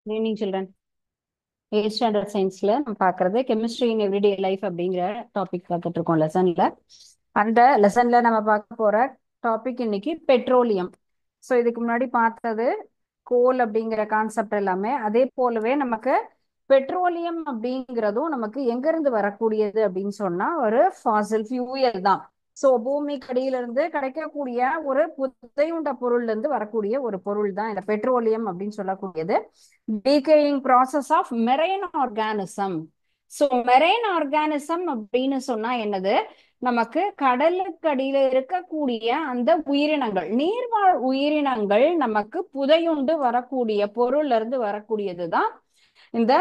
Good evening, children. 8th standard சயின்ஸ்ல நம்ம பார்க்கறது கெமிஸ்ட்ரி இன் எவ்ரிடே லைஃப் அப்படிங்கிற டாபிக் பார்த்துட்டு இருக்கோம் லெசன்ல. அந்த லெசன்ல நம்ம பார்க்க போற டாபிக் இன்னைக்கு பெட்ரோலியம். ஸோ இதுக்கு முன்னாடி பார்த்தது கோல் அப்படிங்கிற கான்செப்ட் எல்லாமே. அதே போலவே நமக்கு பெட்ரோலியம் அப்படிங்கிறதும் நமக்கு எங்க இருந்து வரக்கூடியது அப்படின்னு சொன்னா ஒரு ஃபாசில் ஃபியூயல் தான். ஸோ பூமிக்கு அடியில இருந்து கிடைக்கக்கூடிய ஒரு புதையுண்ட பொருள்ல இருந்து வரக்கூடிய ஒரு பொருள் தான் இந்த பெட்ரோலியம் அப்படின்னு சொல்லக்கூடியது. Decaying process of marine organism. So marine organism அப்படின்னு சொன்னா என்னது? நமக்கு கடலுக்கு அடியில இருக்கக்கூடிய அந்த உயிரினங்கள், நீர்வாழ் உயிரினங்கள் நமக்கு புதையுண்டு வரக்கூடிய பொருள்ல இருந்து வரக்கூடியதுதான் இந்த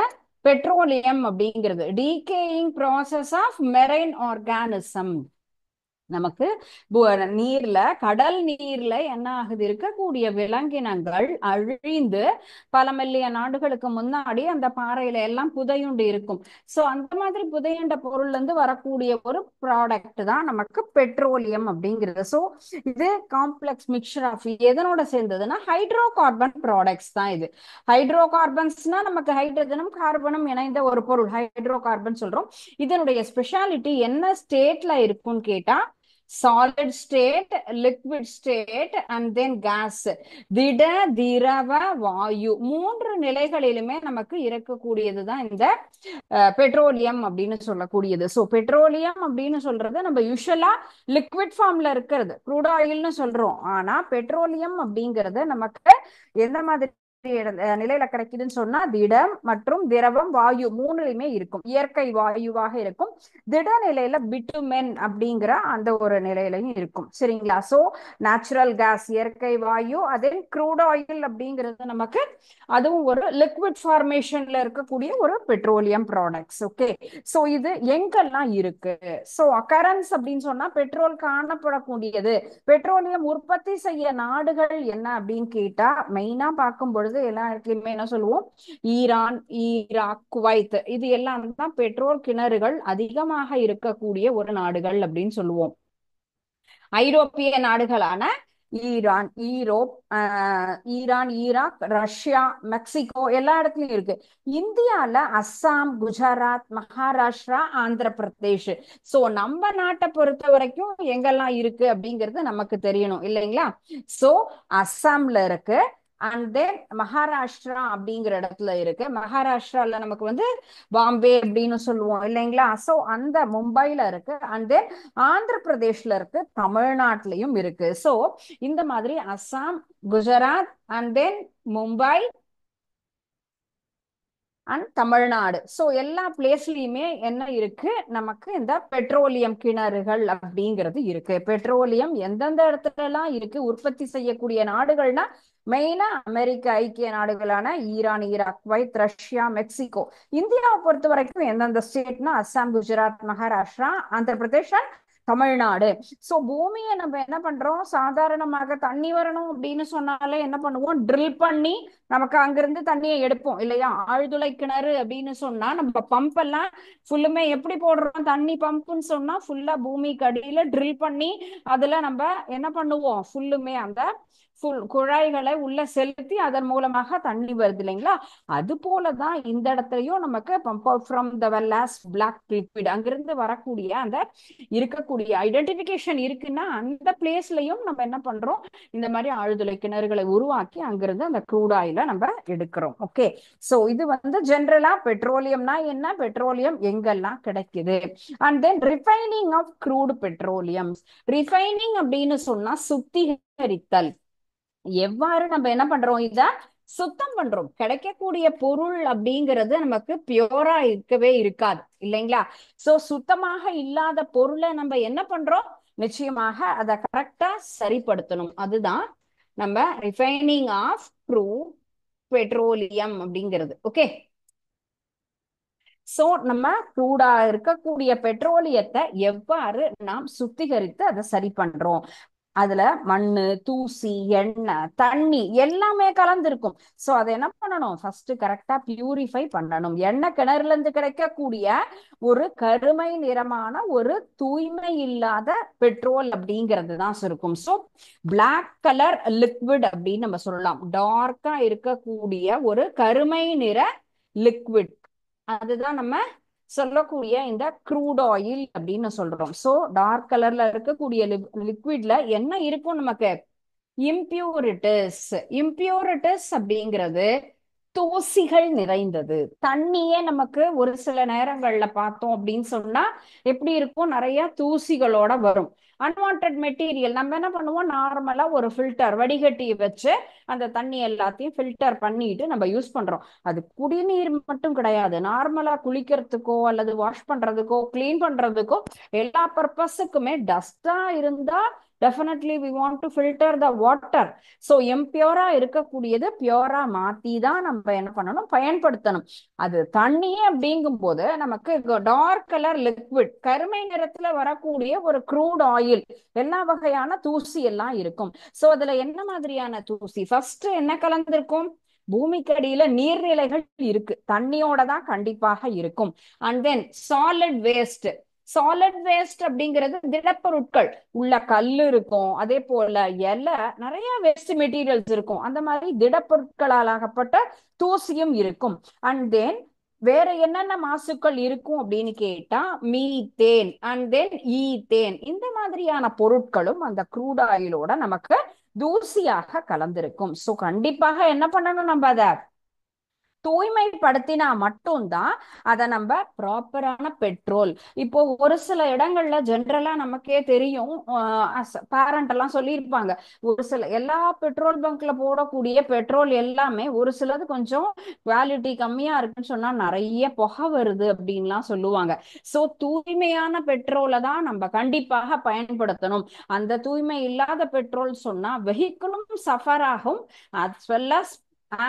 பெட்ரோலியம் அப்படிங்கிறது. Decaying process of marine organism. நமக்கு நீர்ல, கடல் நீர்ல என்ன ஆகுது? இருக்கக்கூடிய விலங்கினங்கள் அழிந்து பல மில்லியன் ஆண்டுகளுக்கு முன்னாடி அந்த பாறையில எல்லாம் புதையுண்டு இருக்கும். சோ அந்த மாதிரி புதையுண்ட பொருள்ல இருந்து வரக்கூடிய ஒரு ப்ராடக்ட் தான் நமக்கு பெட்ரோலியம் அப்படிங்கிறது. சோ இது காம்ப்ளெக்ஸ் மிக்சர் ஆஃப் எதனோட சேர்ந்ததுன்னா ஹைட்ரோ கார்பன் ப்ராடக்ட்ஸ் தான் இது. ஹைட்ரோ கார்பன்ஸ்னா நமக்கு ஹைட்ரஜனும் கார்பனும் இணைந்த ஒரு பொருள் ஹைட்ரோ கார்பன் சொல்றோம். இதனுடைய ஸ்பெஷாலிட்டி என்ன ஸ்டேட்ல இருக்கும்னு கேட்டா solid state, liquid state and then gas. திட, திரவ, வாயு மூன்று நிலைகளிலுமே நமக்கு இருக்கக்கூடியதுதான் இந்த பெட்ரோலியம் அப்படின்னு சொல்லக்கூடியது. ஸோ பெட்ரோலியம் அப்படின்னு சொல்றது நம்ம யூஸ்வலா லிக்விட் ஃபார்ம்ல இருக்கிறது க்ரூட் ஆயில்னு சொல்றோம். ஆனா பெட்ரோலியம் அப்படிங்கிறது நமக்கு எந்த மாதிரி நிலையில கிடைக்குதுன்னு சொன்னா திடம் மற்றும் திரவம், வாயு மூணுலையுமே இருக்கும். இயற்கை வாயுவாக இருக்கும். திட நிலையில பிட்டுமென் அப்படிங்கிற அந்த ஒரு நிலையிலையும் இருக்கும். சரிங்களா? சோ நேச்சுரல் கேஸ் இயற்கை வாயு, அதே க்ரூட் ஆயில் அப்படிங்கிறது நமக்கு அதுவும் ஒரு லிக்விட் ஃபார்மேஷன்ல இருக்கக்கூடிய ஒரு பெட்ரோலியம் ப்ராடக்ட்ஸ். ஓகே, சோ இது எங்கெல்லாம் இருக்கு? சோ அக்கரன்ஸ் அப்படின்னு சொன்னா பெட்ரோல் காணப்படக்கூடியது, பெட்ரோலியம் உற்பத்தி செய்ய நாடுகள் என்ன அப்படின்னு கேட்டா மெயினா பார்க்கும் பொழுது எல்லா இடத்துலயுமே என்ன சொல்லுவோம்? ஈரான், ஈராக், குவைத், இது எல்லாம் தான் பெட்ரோல் கிணறுகள் அதிகமாக இருக்கக்கூடிய ஒரு நாடுகள் அப்படின்னு சொல்லுவோம். ஐரோப்பிய நாடுகளான Iran, Iran, Iraq, Russia, Mexico எல்லா இடத்துலயும் இருக்கு. இந்தியால அஸ்ஸாம், குஜராத், மகாராஷ்டிரா, ஆந்திர பிரதேஷ். சோ நம்ம நாட்டை பொறுத்த வரைக்கும் எங்கெல்லாம் இருக்கு அப்படிங்கிறது நமக்கு தெரியணும் இல்லைங்களா? சோ அஸ்ஸாம்ல இருக்கு, அண்ட் தென் மகாராஷ்டிரா அப்படிங்கிற இடத்துல இருக்கு. மகாராஷ்டிரால நமக்கு வந்து பாம்பே அப்படின்னு சொல்லுவோம் இல்லைங்களா? சோ அந்த மும்பைல இருக்கு, அண்ட் தென் ஆந்திர பிரதேஷ்ல இருக்கு, தமிழ்நாட்டிலையும் இருக்கு. சோ இந்த மாதிரி Assam, Gujarat, and then Mumbai and Tamil Nadu. So எல்லா பிளேஸ்லயுமே என்ன இருக்கு? நமக்கு இந்த பெட்ரோலியம் கிணறுகள் அப்படிங்கிறது இருக்கு. பெட்ரோலியம் எந்தெந்த இடத்துல எல்லாம் இருக்கு உற்பத்தி செய்யக்கூடிய நாடுகள்னா மெயினா அமெரிக்க ஐக்கிய நாடுகளான Iran, Iraq, Kuwait, Russia, Mexico. இந்தியாவை பொறுத்த வரைக்கும் எந்தெந்த ஸ்டேட்னா அஸ்ஸாம், குஜராத், மகாராஷ்டிரா, ஆந்திர பிரதேஷ், தமிழ்நாடு. சோ பூமியை நம்ம என்ன பண்றோம்? சாதாரணமாக தண்ணி வரணும் அப்படின்னு சொன்னாலே என்ன பண்ணுவோம்? ட்ரில் பண்ணி நமக்கு அங்கிருந்து தண்ணியை எடுப்போம் இல்லையா? ஆழ்துளை கிணறு அப்படின்னு சொன்னா நம்ம பம்ப் எல்லாம் ஃபுல்லுமே எப்படி போடுறோம்? தண்ணி பம்புன்னு சொன்னா ஃபுல்லா பூமிக்கு அடியில ட்ரில் பண்ணி அதுல நம்ம என்ன பண்ணுவோம்? ஃபுல்லுமே அந்த குழாய்களை உள்ள செலுத்தி அதன் மூலமாக தண்ணி வருது இல்லைங்களா? அது போலதான் இந்த இடத்துலயும் நமக்கு pump out from the well as black liquid, அங்கிருந்து வரக்கூடிய அந்த இருக்கக்கூடிய ஐடென்டிபிகேஷன் இருக்குன்னா அந்த பிளேஸ்லயும் நம்ம என்ன பண்றோம்? இந்த மாதிரி ஆழ்துளை கிணறுகளை உருவாக்கி அங்கிருந்து அந்த க்ரூட் ஆயில நம்ம எடுக்கிறோம். ஓகே, சோ இது வந்து ஜென்ரலா பெட்ரோலியம்னா என்ன, பெட்ரோலியம் எங்கெல்லாம் கிடைக்குது, and then refining of crude petroleum. Refining அப்படின்னு சொன்னா சுத்திகரித்தல். எவ்வாறு நம்ம என்ன பண்றோம்? இத சுத்தம் பண்றோம். கிடைக்கக்கூடிய பொருள் அப்படிங்கிறது நமக்கு பியூரா இருக்கவே இருக்காது இல்லைங்களா? சோ சுத்தமாக இல்லாத பொருளை நம்ம என்ன பண்றோம்? நிச்சயமாக அதை கரெக்டா சரிப்படுத்தணும். அதுதான் நம்ம ரிஃபைனிங் ஆஃப் க்ரூட் பெட்ரோலியம் அப்படிங்கிறது. ஓகே, சோ நம்ம க்ரூடா இருக்கக்கூடிய பெட்ரோலியத்தை எவ்வாறு நாம் சுத்திகரித்து அதை சரி பண்றோம்? அதுல மண்ணு, தூசி, எண்ணெய், தண்ணி எல்லாமே கலந்துருக்கும். சோ அதை என்ன பண்ணணும், ஃபர்ஸ்ட் கரெக்டா பியூரிஃபை பண்ணணும். எண்ணெய் கிணறுல இருந்து கிடைக்கக்கூடிய ஒரு கருமை நிறமான ஒரு தூய்மை இல்லாத பெட்ரோல் அப்படிங்கிறது தான் இருக்கும். சோ பிளாக் கலர் லிக்விட் அப்படின்னு நம்ம சொல்லலாம். டார்க்கா இருக்கக்கூடிய ஒரு கருமை நிற லிக்விட், அதுதான் நம்ம சொல்லக்கூடிய இந்த க்ரூட் ஆயில் அப்படின்னு சொல்றோம். சோ டார்க் கலர்ல இருக்கக்கூடிய லிக்விட்ல என்ன இருக்கும் நமக்கு, இம்பியூரிட்டிஸ். இம்பியூரிட்டிஸ் அப்படிங்கிறது தூசிகள் நிறைந்தது. தண்ணியே நமக்கு ஒரு சில நேரங்கள்ல பார்த்தோம் அப்படின்னு சொன்னா எப்படி இருக்கும், நிறைய தூசிகளோட வரும். அன்வான்ட் மெட்டீரியல் நம்ம என்ன பண்ணுவோம், நார்மலா ஒரு ஃபில்டர் வடிகட்டி வச்சு அந்த தண்ணி எல்லாத்தையும் ஃபில்டர் பண்ணிட்டு நம்ம யூஸ் பண்றோம். அது குடிநீர் மட்டும் கிடையாது, நார்மலா குளிக்கிறதுக்கோ அல்லது வாஷ் பண்றதுக்கோ கிளீன் பண்றதுக்கோ எல்லா பர்பஸுக்குமே டஸ்டா இருந்தா definitely we want to filter the water. So எம்பியூரா இருக்கக்கூடியது பியூரா மாத்தி தான் நம்ம என்ன பண்ணணும், பயன்படுத்தணும். அது தண்ணியே அப்படிங்கும் போது நமக்கு டார்க் கலர் லிக்விட், கருமை நிறத்துல வரக்கூடிய ஒரு க்ரூட் ஆயில், எல்லா வகையான தூசி எல்லாம் இருக்கும். சோ அதுல என்ன மாதிரியான தூசி, ஃபர்ஸ்ட் என்ன கலந்திருக்கும், பூமிக்கு அடியில நீர்நிலைகள் இருக்கு, தண்ணியோட தான் கண்டிப்பாக இருக்கும். And then solid waste. Solid waste அப்படிங்கிறது திடப்பொருட்கள், உள்ள கல்லு இருக்கும், அதே போல இலை, நிறைய வேஸ்ட் மெட்டீரியல்ஸ் இருக்கும். அந்த மாதிரி திடப்பொருட்களாகப்பட்ட தூசியும் இருக்கும். அண்ட் தென் வேற என்னென்ன மாசுக்கள் இருக்கும் அப்படின்னு கேட்டா மீத்தேன் அண்ட் தென் ஈத்தேன், இந்த மாதிரியான பொருட்களும் அந்த க்ரூட் ஆயிலோட நமக்கு தூசியாக கலந்திருக்கும். சோ கண்டிப்பாக என்ன பண்ணணும், நம்ம அதை தூய்மைப்படுத்தினா மட்டும்தான் அதை நம்ம ப்ராப்பரான பெட்ரோல். இப்போ ஒரு சில இடங்கள்ல ஜென்ரலா நமக்கே தெரியும், பேரண்ட் எல்லாம் சொல்லியிருப்பாங்க, ஒரு சில எல்லா பெட்ரோல் பங்க்ல போடக்கூடிய பெட்ரோல் எல்லாமே ஒரு சிலது கொஞ்சம் குவாலிட்டி கம்மியா இருக்குன்னு சொன்னா நிறைய புகை வருது அப்படின்லாம் சொல்லுவாங்க. சோ தூய்மையான பெட்ரோலை தான் நம்ம கண்டிப்பாக பயன்படுத்தணும். அந்த தூய்மை இல்லாத பெட்ரோல் சொன்னா வெஹிக்கிளும் சஃபர் ஆகும், as well as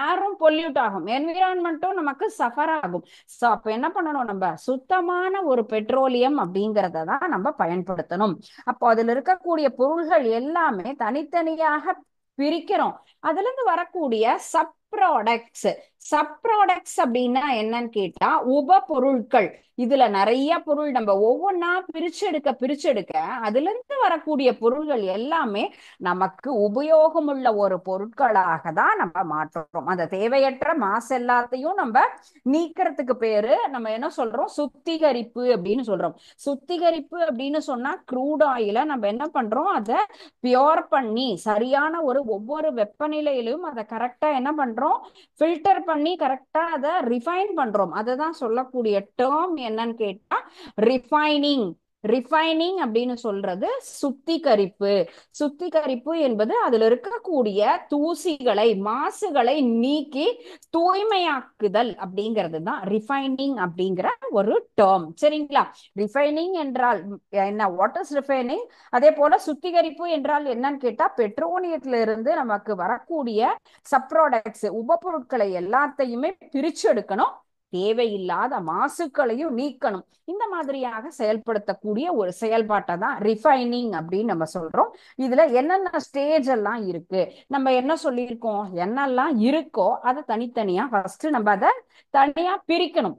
ஏரும் பொல்யூட் ஆகும், என்விரான்மெண்ட்டும் நமக்கு சஃபர் ஆகும். சோ அப்ப என்ன பண்ணணும், நம்ம சுத்தமான ஒரு பெட்ரோலியம் அப்படிங்கறத தான் நம்ம பயன்படுத்தணும். அப்போ அதுல இருக்கக்கூடிய பொருள்கள் எல்லாமே தனித்தனியாக பிரிக்கிறோம். அதுல இருந்து வரக்கூடிய சப் ப்ராடக்ட்ஸ். சப் ப்ராடக்ட்ஸ் அப்படின்னா என்னன்னு கேட்டா உப பொருட்கள். இதுல நிறைய பொருள் நம்ம ஒவ்வொன்னா பிரிச்செடுக்க அதுல இருந்து வரக்கூடிய பொருள்கள் எல்லாமே நமக்கு உபயோகமுள்ள ஒரு பொருட்களாக தான் நம்ம மாற்றுறோம். அந்த தேவையற்ற மாசு எல்லாத்தையும் நம்ம நீக்கிறதுக்கு பேரு நம்ம என்ன சொல்றோம், சுத்திகரிப்பு அப்படின்னு சொல்றோம். சுத்திகரிப்பு அப்படின்னு சொன்னா க்ரூட் ஆயில நம்ம என்ன பண்றோம், அதை பியோர் பண்ணி சரியான ஒரு ஒவ்வொரு வெப்பநிலையிலும் அதை கரெக்டா என்ன பண்றோம், ஃபில்டர் பண்ணி கரெக்டா அதை ரிஃபைன் பண்றோம். அதுதான் சொல்லக்கூடிய டேர்ம் என்னன்னு கேட்டா ரிஃபைனிங். ரிஃபைனிங் அப்படின்னு சொல்றது சுத்திகரிப்பு. சுத்திகரிப்பு என்பது அதுல இருக்கக்கூடிய தூசிகளை மாசுகளை நீக்கி தூய்மையாக்குதல் அப்படிங்கிறது தான் ரிஃபைனிங் அப்படிங்கிற ஒரு டேர்ம். சரிங்களா? ரிஃபைனிங் என்றால் என்ன, வாட் இஸ் ரிஃபைனிங்? அதே போல சுத்திகரிப்பு என்றால் என்னன்னு கேட்டா பெட்ரோலியத்துல இருந்து நமக்கு வரக்கூடிய சப்ராடக்ட்ஸ் உபபொருட்களை எல்லாத்தையுமே பிரிச்சு எடுக்கணும், தேவையில்லாத மாசுக்களையும் நீக்கணும். இந்த மாதிரியாக செயல்படுத்தக்கூடிய ஒரு செயல்பாட்டை தான் ரிஃபைனிங் அப்படின்னு நம்ம சொல்றோம். இதுல என்னென்ன ஸ்டேஜ் எல்லாம் இருக்கு, நம்ம என்ன சொல்லியிருக்கோம், என்னெல்லாம் இருக்கோ அதை தனித்தனியா ஃபர்ஸ்ட் நம்ம அதை தனியா பிரிக்கணும்.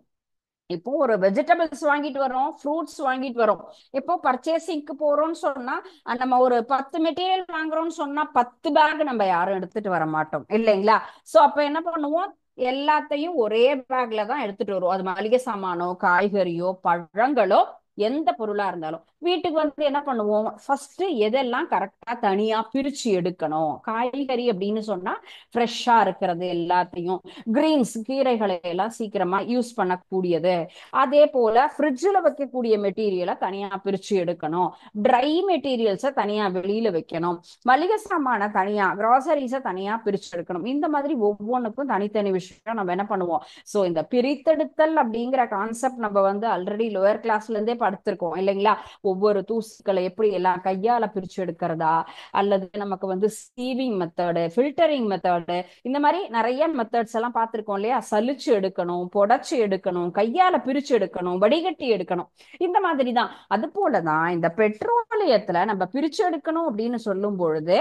இப்போ ஒரு வெஜிடபிள்ஸ் வாங்கிட்டு வரோம், ஃப்ரூட்ஸ் வாங்கிட்டு வரோம். இப்போ பர்ச்சேசிங்க்கு போறோம்னு சொன்னா நம்ம ஒரு 10 மெட்டீரியல் வாங்குறோம்னு சொன்னா 10 பேக் நம்ம யாரும் எடுத்துட்டு வர மாட்டோம் இல்லைங்களா? சோ அப்ப என்ன பண்ணுவோம், எல்லாத்தையும் ஒரே பேக்ல தான் எடுத்துட்டு வருவோம். அது மளிகை சாமானோ காய்கறியோ பழங்களோ எந்த பொருளா இருந்தாலும் வீட்டுக்கு வந்து என்ன பண்ணுவோம், ஃபர்ஸ்ட் எதெல்லாம் கரெக்டா தனியா பிரிச்சு எடுக்கணும். காய்கறி அப்படின்னு சொன்னா ஃப்ரெஷ்ஷா இருக்கிறது எல்லாத்தையும், கிரீன்ஸ் கீரைகளை எல்லாம் சீக்கிரமா யூஸ் பண்ணக்கூடியது, அதே போல ஃப்ரிட்ஜில் வைக்கக்கூடிய மெட்டீரியலை தனியா பிரிச்சு எடுக்கணும், ட்ரை மெட்டீரியல்ஸை தனியா வெளியில வைக்கணும், மளிகை சாமான தனியா, கிராசரிஸை தனியா பிரிச்சு எடுக்கணும். இந்த மாதிரி ஒவ்வொன்றுக்கும் தனித்தனி விஷயம் நம்ம என்ன பண்ணுவோம். ஸோ இந்த பிரித்தெடுத்தல் அப்படிங்கிற கான்செப்ட் நம்ம வந்து ஆல்ரெடி லோயர் கிளாஸ்ல இருந்தே படுத்திருக்கோம் இல்லைங்களா? ஒவ்வொரு தூசுக்களை எப்படி எல்லாம் கையால பிரிச்சு எடுக்கிறதா, அல்லது நமக்கு வந்து சீவிங் மெத்தடு, ஃபில்டரிங் மெத்தடு, இந்த மாதிரி நிறைய மெத்தட்ஸ் எல்லாம் பார்த்திருக்கோம் இல்லையா? சலிச்சு எடுக்கணும், புடைச்சு எடுக்கணும், கையால பிரிச்சு எடுக்கணும், வடிகட்டி எடுக்கணும். இந்த மாதிரி தான். அது போலதான் இந்த பெட்ரோலியத்துல நம்ம பிரிச்சு எடுக்கணும் அப்படின்னு சொல்லும் பொழுது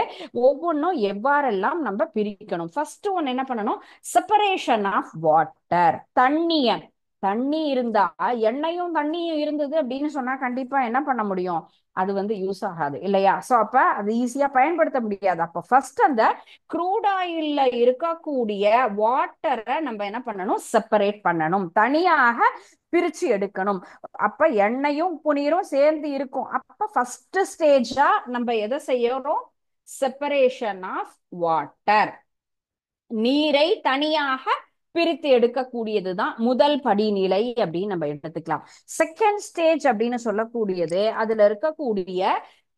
ஒவ்வொன்றும் எவ்வாறெல்லாம் நம்ம பிரிக்கணும். ஃபர்ஸ்ட் ஒன்னு என்ன பண்ணணும்? Separation of water. தண்ணி இருந்தா, எண்ணெயும் தண்ணியும் இருந்தது அப்படின்னு சொன்னா கண்டிப்பா என்ன பண்ண முடியும்? அது வந்து யூஸ் ஆகாது இல்லையா? சோ அப்ப அது ஈஸியா பயன்படுத்த முடியாது. அப்ப ஃபர்ஸ்ட் அந்த க்ரூட் ஆயில்ல இருக்கக்கூடிய வாட்டரை நம்ம என்ன பண்ணணும்? செப்பரேட் பண்ணணும், தனியாக பிரிச்சு எடுக்கணும். அப்ப எண்ணெயும் உப்பு நீரும் சேர்ந்து இருக்கும். அப்ப ஃபர்ஸ்ட் ஸ்டேஜா நம்ம எதை செய்யறோம்? Separation of water. நீரை தனியாக பிரித்து எடுக்கக்கூடியதுதான் முதல் படிநிலை அப்படின்னு நம்ம எடுத்துக்கலாம். செகண்ட் ஸ்டேஜ் அப்படின்னு சொல்லக்கூடியது அதுல இருக்கக்கூடிய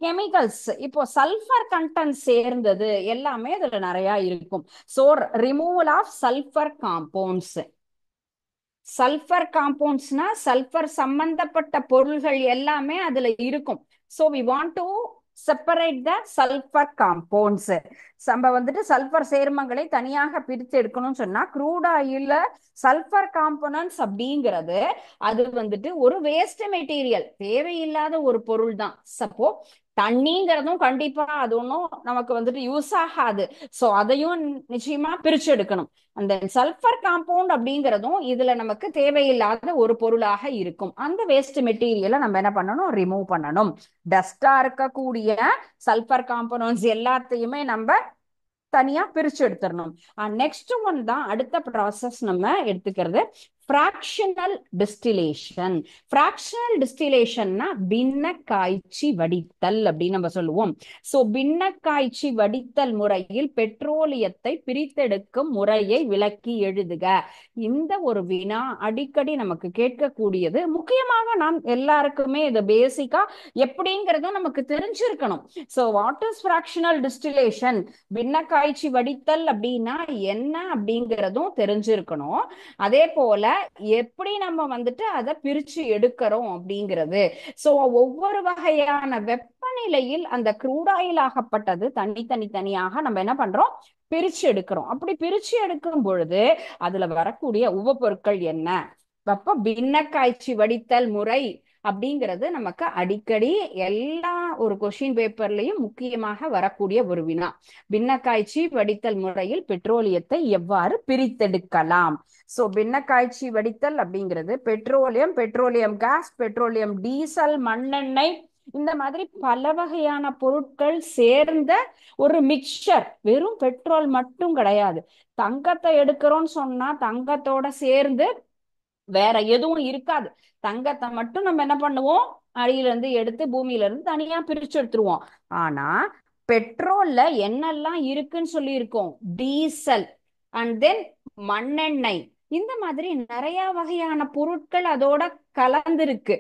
கெமிக்கல்ஸ். இப்போ சல்ஃபர் கண்டென்ட் சேர்ந்தது எல்லாமே அதுல நிறைய இருக்கும். So removal of sulphur compounds. Sulphur காம்பவுண்ட்ஸ்னா சல்ஃபர் சம்பந்தப்பட்ட பொருள்கள் எல்லாமே அதுல இருக்கும். So we want to separate the sulphur compounds. நம்ம வந்துட்டு சல்ஃபர் சேர்மங்களை தனியாக பிரித்து எடுக்கணும்னு சொன்னா க்ரூட் ஆயில்ல சல்ஃபர் காம்பனன்ட்ஸ் அப்படிங்கிறது அது வந்துட்டு ஒரு வேஸ்ட் மெட்டீரியல், தேவையில்லாத ஒரு பொருள் தான். சப்போ தண்ணிங்கிறதும் கண்டிப்பா அது ஒன்றும் நமக்கு வந்துட்டு யூஸ் ஆகாது. சோ அதையும் நிச்சயமா பிரிச்சு எடுக்கணும். அந்த சல்ஃபர் காம்பவுண்ட் அப்படிங்கிறதும் இதுல நமக்கு தேவையில்லாத ஒரு பொருளாக இருக்கும். அந்த வேஸ்ட் மெட்டீரியலை நம்ம என்ன பண்ணணும்? ரிமூவ் பண்ணணும். டஸ்டா இருக்கக்கூடிய சல்ஃபர் காம்பனன்ட்ஸ் எல்லாத்தையுமே நம்ம தனியா பிரிச்சு எடுத்துடணும். நெக்ஸ்ட் ஒன் தான் அடுத்த ப்ராசஸ் நம்ம எடுத்துக்கிறது ஃப்ராக்ஷனல் டிஸ்டிலேஷன். ஃப்ராக்ஷனல் டிஸ்டிலேஷன்னா பின்ன காய்ச்சி வடித்தல் அப்படின்னு நம்ம சொல்லுவோம். சோ பின்ன காய்ச்சி வடித்தல் முறையில் பெட்ரோலியத்தை பிரித்தெடுக்கும் முறையை விளக்கி எழுதுக. இந்த ஒரு வினா அடிக்கடி நமக்கு கேட்கக்கூடியது. முக்கியமாக நாம் எல்லாருக்குமே இது பேசிக்கா எப்படிங்கிறதும் நமக்கு தெரிஞ்சிருக்கணும். So what is fractional distillation, பின்ன காய்ச்சி வடித்தல் அப்படின்னா என்ன அப்படிங்கிறதும் தெரிஞ்சிருக்கணும். அதே போல எப்படி நம்ம வந்துட்டு அதை பிரிச்சு எடுக்கிறோம் அப்படிங்கிறது. சோ ஒவ்வொரு வகையான வெப்பநிலையில் அந்த க்ரூட் ஆயில் ஆகப்பட்டது தனியாக நம்ம என்ன பண்றோம்? பிரிச்சு எடுக்கிறோம். அப்படி பிரிச்சு எடுக்கும் பொழுது அதுல வரக்கூடிய உபப்பொருட்கள் என்ன? அப்ப பின்ன காய்ச்சி வடித்தல் முறை அப்படிங்கிறது நமக்கு அடிக்கடி எல்லா ஒரு கொஸ்டின் பேப்பர்லயும் முக்கியமாக வரக்கூடிய ஒரு வினா. பின்ன காய்ச்சி வடித்தல் முறையில் பெட்ரோலியத்தை எவ்வாறு பிரித்தெடுக்கலாம்? சோ பின்ன காய்ச்சி வடித்தல் அப்படிங்கிறது பெட்ரோலியம் கேஸ், பெட்ரோலியம் டீசல், மண்ணெண்ணெய், இந்த மாதிரி பல வகையான பொருட்கள் சேர்ந்த ஒரு மிக்சர். வெறும் பெட்ரோல் மட்டும் கிடையாது. தங்கத்தை எடுக்கிறோம்னு சொன்னா தங்கத்தோட சேர்ந்து வேற எதுவும் இருக்காது. தங்கத்தை மட்டும் நம்ம என்ன பண்ணுவோம்? அடியில இருந்து எடுத்து பூமியில இருந்து தனியா பிரிச்சு எடுத்துருவோம். ஆனா பெட்ரோல்ல என்னெல்லாம் இருக்குன்னு சொல்லி இருக்கோம்? டீசல் அண்ட் தென் மண்ணெண்ணெய், இந்த மாதிரி நிறைய வகையான பொருட்கள் அதோட கலந்திருக்கு.